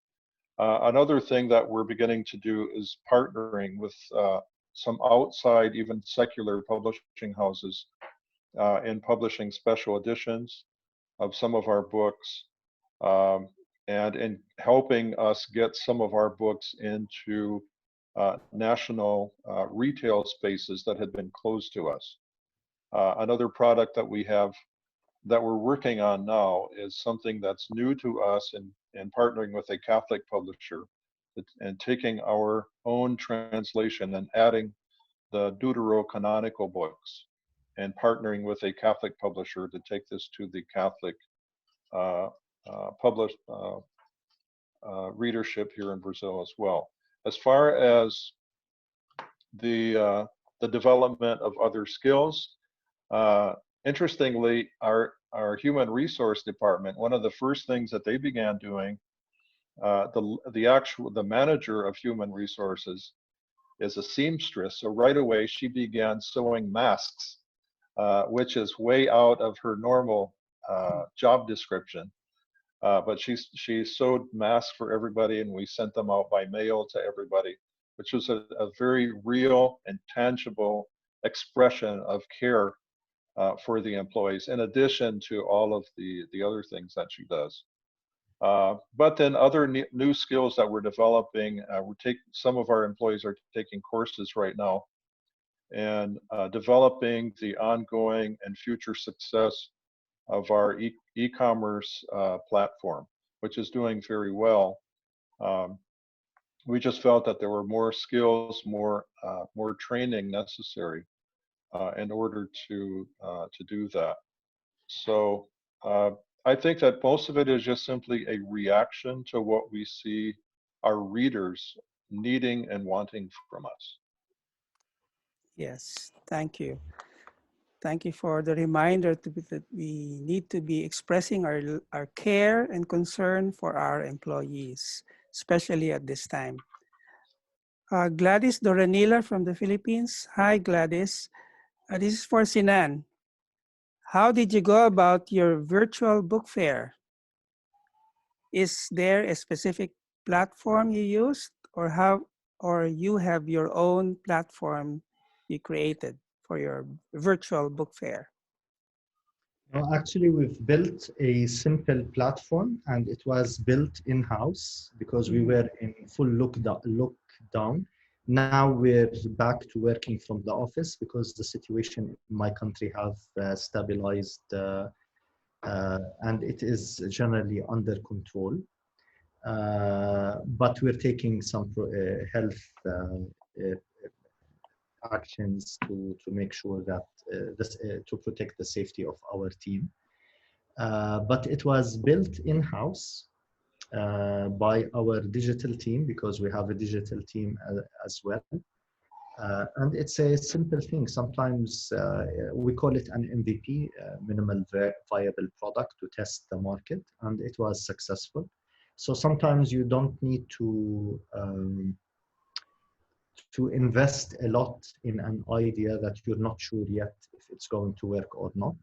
Another thing that we're beginning to do is partnering with some outside, even secular publishing houses in publishing special editions of some of our books, and in helping us get some of our books into national retail spaces that had been closed to us. Another product that we have that we're working on now is something that's new to us in partnering with a Catholic publisher and taking our own translation and adding the deuterocanonical books and partnering with a Catholic publisher to take this to the Catholic readership here in Brazil as well. As far as the development of other skills, interestingly, our human resource department, one of the first things that they began doing, the manager of human resources is a seamstress. So right away she began sewing masks, which is way out of her normal job description. But she sewed masks for everybody, and we sent them out by mail to everybody, which was a very real and tangible expression of care for the employees, in addition to all of the other things that she does. But then other new skills that we're developing, some of our employees are taking courses right now and developing the ongoing and future success of our e-commerce platform, which is doing very well. We just felt that there were more skills, more training necessary in order to do that. So I think that most of it is just simply a reaction to what we see our readers needing and wanting from us. Yes, thank you. Thank you for the reminder that we need to be expressing our care and concern for our employees, especially at this time. Gladys Doranila from the Philippines. Hi, Gladys. This is for Sinan. How did you go about your virtual book fair? Is there a specific platform you used, or you have your own platform you created for your virtual book fair? Actually, we've built a simple platform, and it was built in-house because we were in full lockdown. Now we're back to working from the office because the situation in my country have stabilized and it is generally under control. But we're taking some health actions to make sure that to protect the safety of our team. But it was built in-house by our digital team, because we have a digital team as well. And it's a simple thing. Sometimes we call it an MVP, minimal viable product, to test the market, and it was successful. So sometimes you don't need to invest a lot in an idea that you're not sure yet if it's going to work or not.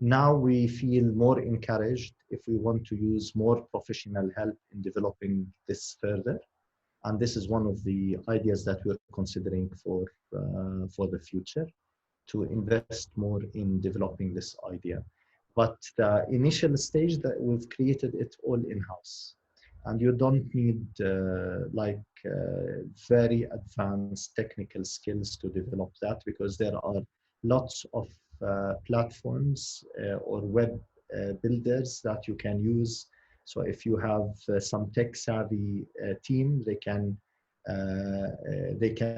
Now we feel more encouraged if we want to use more professional help in developing this further. And this is one of the ideas that we're considering for the future, to invest more in developing this idea. But the initial stage that we've created it all in-house. And you don't need very advanced technical skills to develop that, because there are lots of platforms or web builders that you can use. So if you have some tech-savvy team, they can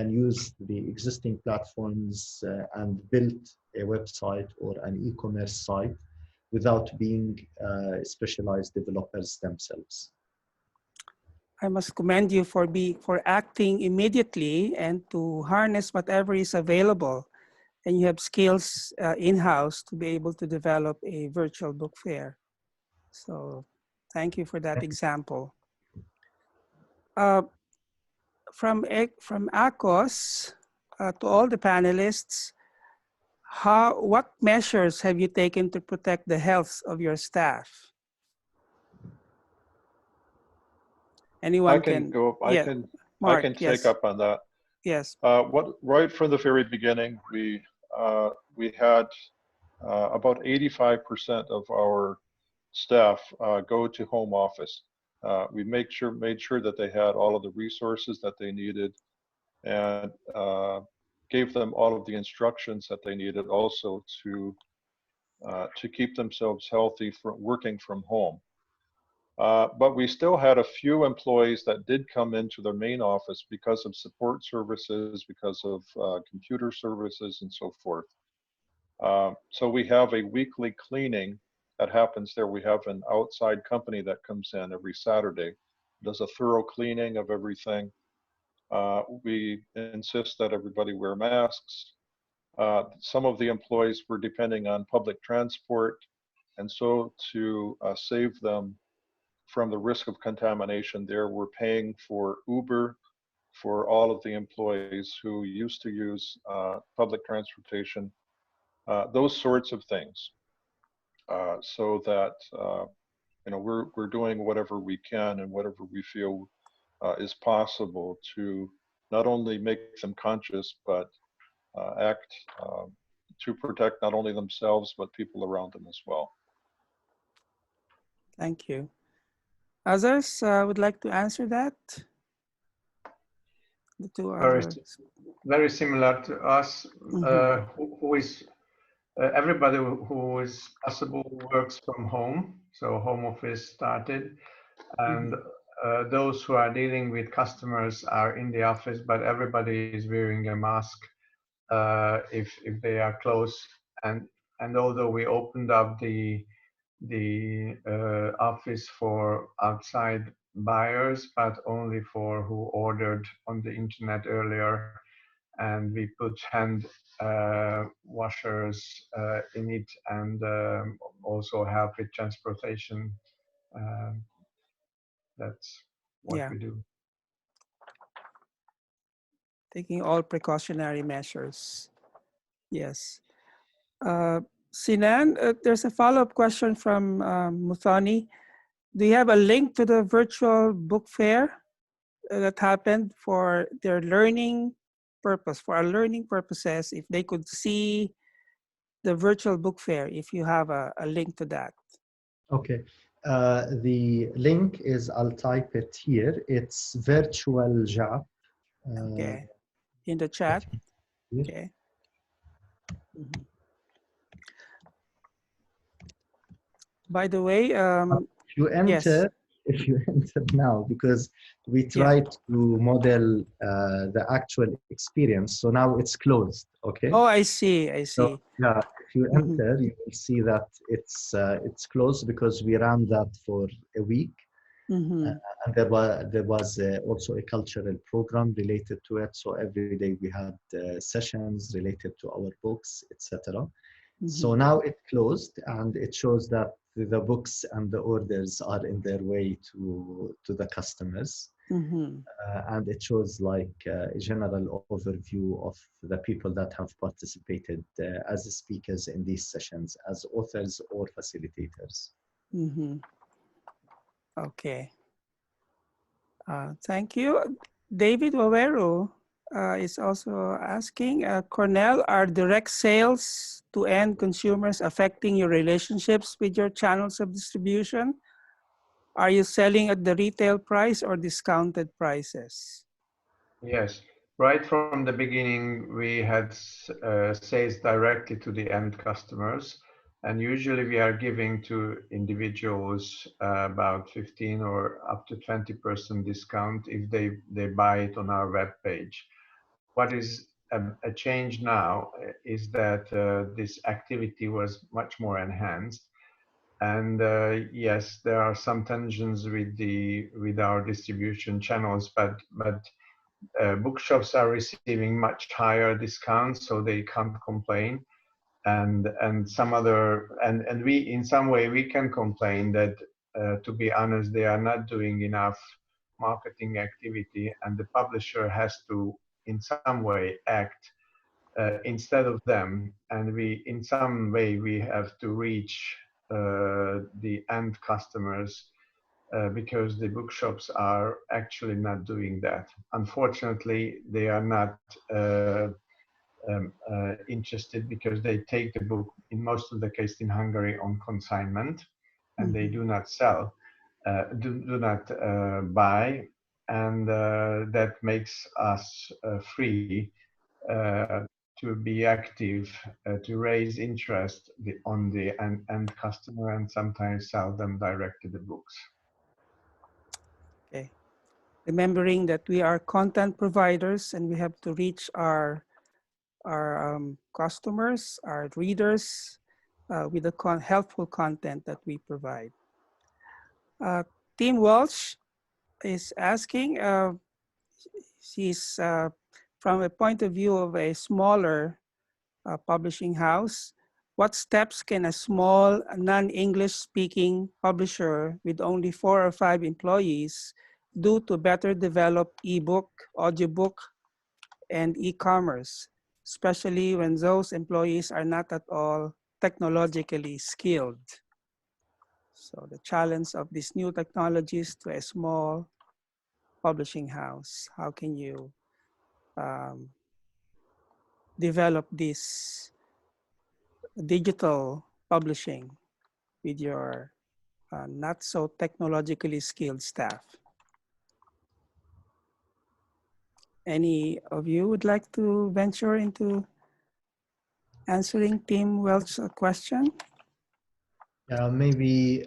use the existing platforms and build a website or an e-commerce site without being specialized developers themselves. I must commend you for acting immediately and to harness whatever is available. And you have skills in-house to be able to develop a virtual book fair. So thank you for that example. From ACOS to all the panelists, what measures have you taken to protect the health of your staff? Anyone I can go. I can take up on that. Yes. Right from the very beginning, we had about 85% of our staff go to home office. We made sure that they had all of the resources that they needed, and gave them all of the instructions that they needed also to keep themselves healthy from working from home. But we still had a few employees that did come into the main office because of support services, because of computer services and so forth. So we have a weekly cleaning that happens there. We have an outside company that comes in every Saturday, does a thorough cleaning of everything. We insist that everybody wear masks. Some of the employees were depending on public transport, and so to save them from the risk of contamination there, we're paying for Uber for all of the employees who used to use public transportation, those sorts of things, so that you know, we're doing whatever we can and whatever we feel is possible to not only make them conscious, but act to protect not only themselves, but people around them as well. Thank you. Others would like to answer that? The two others. Very similar to us, who is everybody who is possible works from home, so home office started, and those who are dealing with customers are in the office, but everybody is wearing a mask if they are close. And although we opened up the office for outside buyers, but only for who ordered on the internet earlier, and we put hand washers in it, and also help with transportation. That's what we do. Taking all precautionary measures. Yes. Sinan, there's a follow-up question from Muthoni. Do you have a link to the virtual book fair that happened for their learning purpose, for our learning purposes, if they could see the virtual book fair, if you have a link to that? Okay. The link is, I'll type it here. It's virtual JAP. Okay. In the chat. Okay. By the way, if you enter, if you enter now, because we tried to model the actual experience, so now it's closed. Okay. Oh, I see. I see. So, yeah, if you enter, you will see that it's closed because we ran that for a week. And there was also a cultural program related to it. So every day we had sessions related to our books, etc. So now it closed, and it shows that the books and the orders are in their way to the customers. And it shows like a general overview of the people that have participated as speakers in these sessions, as authors or facilitators. Okay. Thank you. David Waweru is also asking, Kornel, are direct sales to end consumers affecting your relationships with your channels of distribution? Are you selling at the retail price or discounted prices? Yes, right from the beginning, we had sales directly to the end customers. And usually we are giving to individuals about 15 or up to 20% discount if they buy it on our web page. What is a change now is that this activity was much more enhanced. And yes, there are some tensions with our distribution channels, but bookshops are receiving much higher discounts, so they can't complain. And some other, and we, in some way, we can complain that, to be honest, they are not doing enough marketing activity, and the publisher has to, in some way, act instead of them. And we, in some way, we have to reach the end customers because the bookshops are actually not doing that. Unfortunately, they are not interested because they take the book, in most of the case in Hungary, on consignment, and they do not sell, do not buy, and that makes us free to be active, to raise interest on the end customer, and sometimes sell them directly the books. remembering that we are content providers and we have to reach our customers, our readers, with the helpful content that we provide. Tim Welch is asking, she's from a point of view of a smaller publishing house, what steps can a small non-English speaking publisher with only 4 or 5 employees do to better develop ebook, audiobook, and e-commerce, especially when those employees are not at all technologically skilled? So the challenge of these new technologies to a small publishing house, how can you develop this digital publishing with your not so technologically skilled staff? Any of you would like to venture into answering Tim Welch's question? Maybe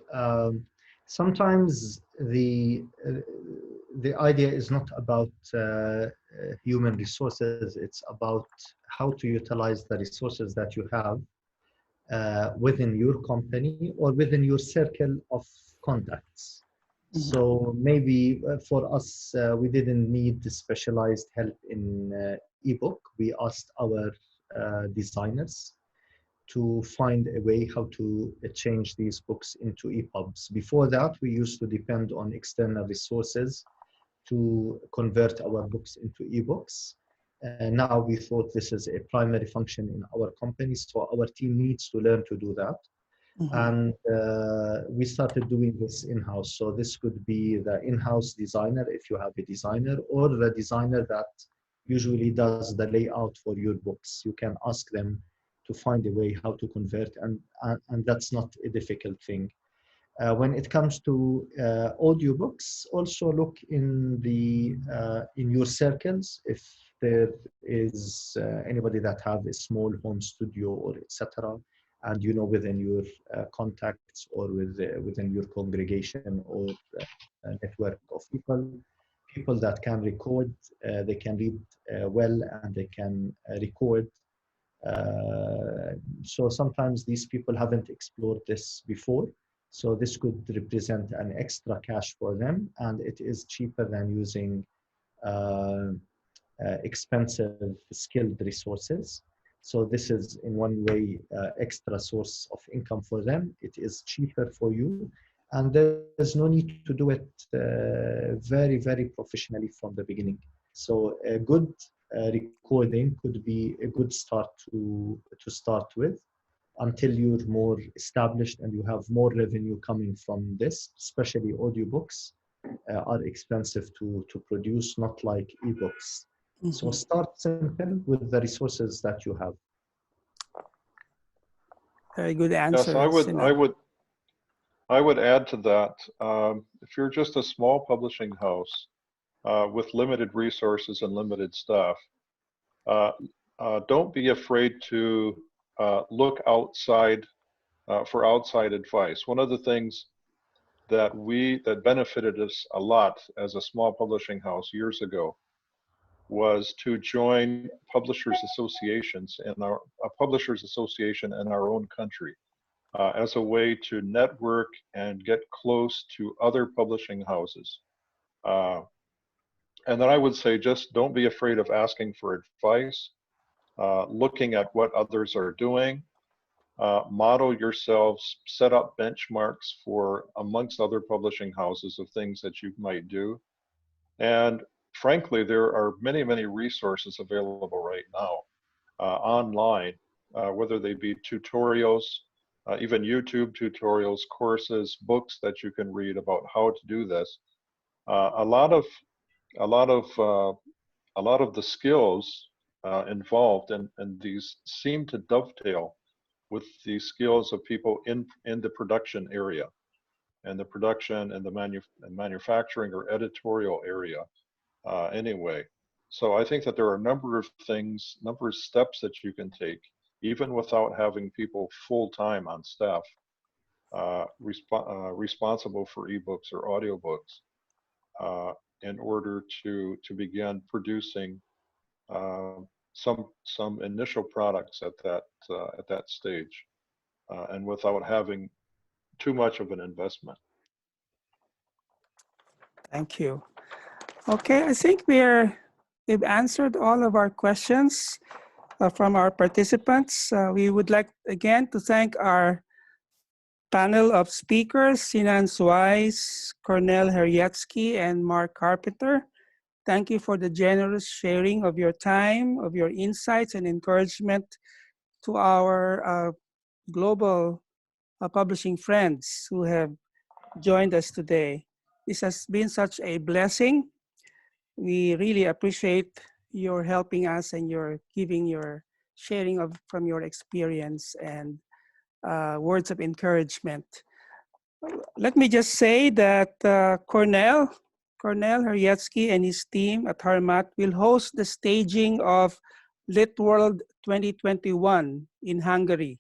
sometimes the idea is not about human resources. It's about how to utilize the resources that you have within your company or within your circle of contacts. So maybe for us, we didn't need the specialized help in ebook. We asked our designers to find a way how to change these books into EPUBs. Before that, we used to depend on external resources to convert our books into ebooks. Now we thought this is a primary function in our company, so our team needs to learn to do that. And we started doing this in-house. So this could be the in-house designer, if you have a designer, or the designer that usually does the layout for your books. You can ask them to find a way how to convert, and that's not a difficult thing. When it comes to audiobooks, also look in your circles if there is anybody that have a small home studio or etc. And you know, within your contacts or within your congregation or network of people that can record, they can read well, and they can record. So sometimes these people haven't explored this before. So this could represent an extra cash for them, and it is cheaper than using expensive skilled resources. So this is in one way extra source of income for them. It is cheaper for you, and there's no need to do it very, very professionally from the beginning. So a good recording could be a good start to start with, until you're more established and you have more revenue coming from this. Especially audiobooks are expensive to produce, not like ebooks. So start simple with the resources that you have. Very good answer. Yes, I would add to that. If you're just a small publishing house with limited resources and limited staff, don't be afraid to look outside for outside advice. One of the things that benefited us a lot as a small publishing house years ago was to join publishers associations in a publishers association in our own country as a way to network and get close to other publishing houses. And then I would say, just don't be afraid of asking for advice, looking at what others are doing, model yourselves, set up benchmarks for amongst other publishing houses of things that you might do. And frankly, there are many, many resources available right now online, whether they be tutorials, even YouTube tutorials, courses, books that you can read about how to do this. A lot of the skills involved and these seem to dovetail with the skills of people in the production area, and the production and the manufacturing or editorial area anyway. So I think that there are a number of things, number of steps that you can take, even without having people full-time on staff responsible for ebooks or audiobooks. in order to begin producing some initial products at that stage, and without having too much of an investment. Thank you. Okay, I think we've answered all of our questions from our participants. We would like again to thank our panel of speakers, Sinan Sweis, Kornel Herjeczki, and Mark Carpenter. Thank you for the generous sharing of your time, of your insights and encouragement to our global publishing friends who have joined us today. This has been such a blessing. We really appreciate your helping us and your giving your sharing from your experience and words of encouragement. Let me just say that Kornel Herjeczki and his team at Harmat will host the staging of Lit World 2021 in Hungary.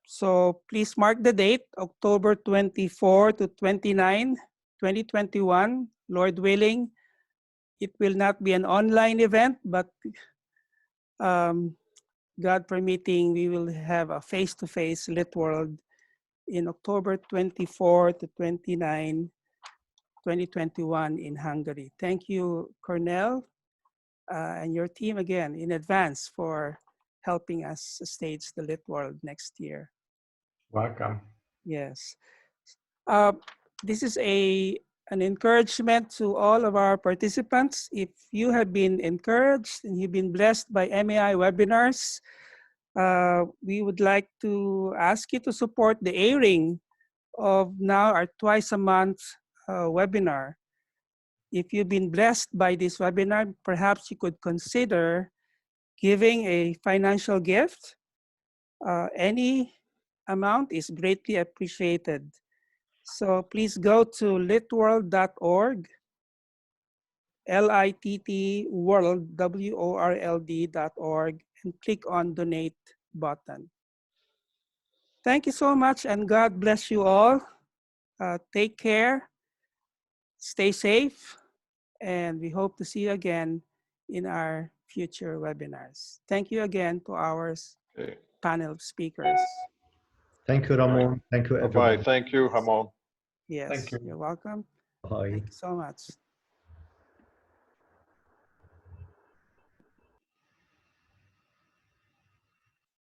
So please mark the date, October 24 to 29, 2021, Lord willing. It will not be an online event, but God permitting, we will have a face-to-face Lit World in October 24 to 29, 2021 in Hungary. Thank you, Kornel, and your team again in advance for helping us stage the Lit World next year. Welcome. Yes. This is an encouragement to all of our participants. If you have been encouraged and you've been blessed by MAI webinars, we would like to ask you to support the airing of now our twice a month webinar. If you've been blessed by this webinar, perhaps you could consider giving a financial gift. Any amount is greatly appreciated. So please go to litworld.org, LITT world.org, and click on donate button. Thank you so much, and God bless you all. Take care, stay safe, and we hope to see you again in our future webinars. Thank you again to our panel of speakers. Thank you, Ramon. Thank you, everyone. Bye-bye. Thank you, Ramon. Yes, Thank you. you're welcome. Bye. Thank you so much.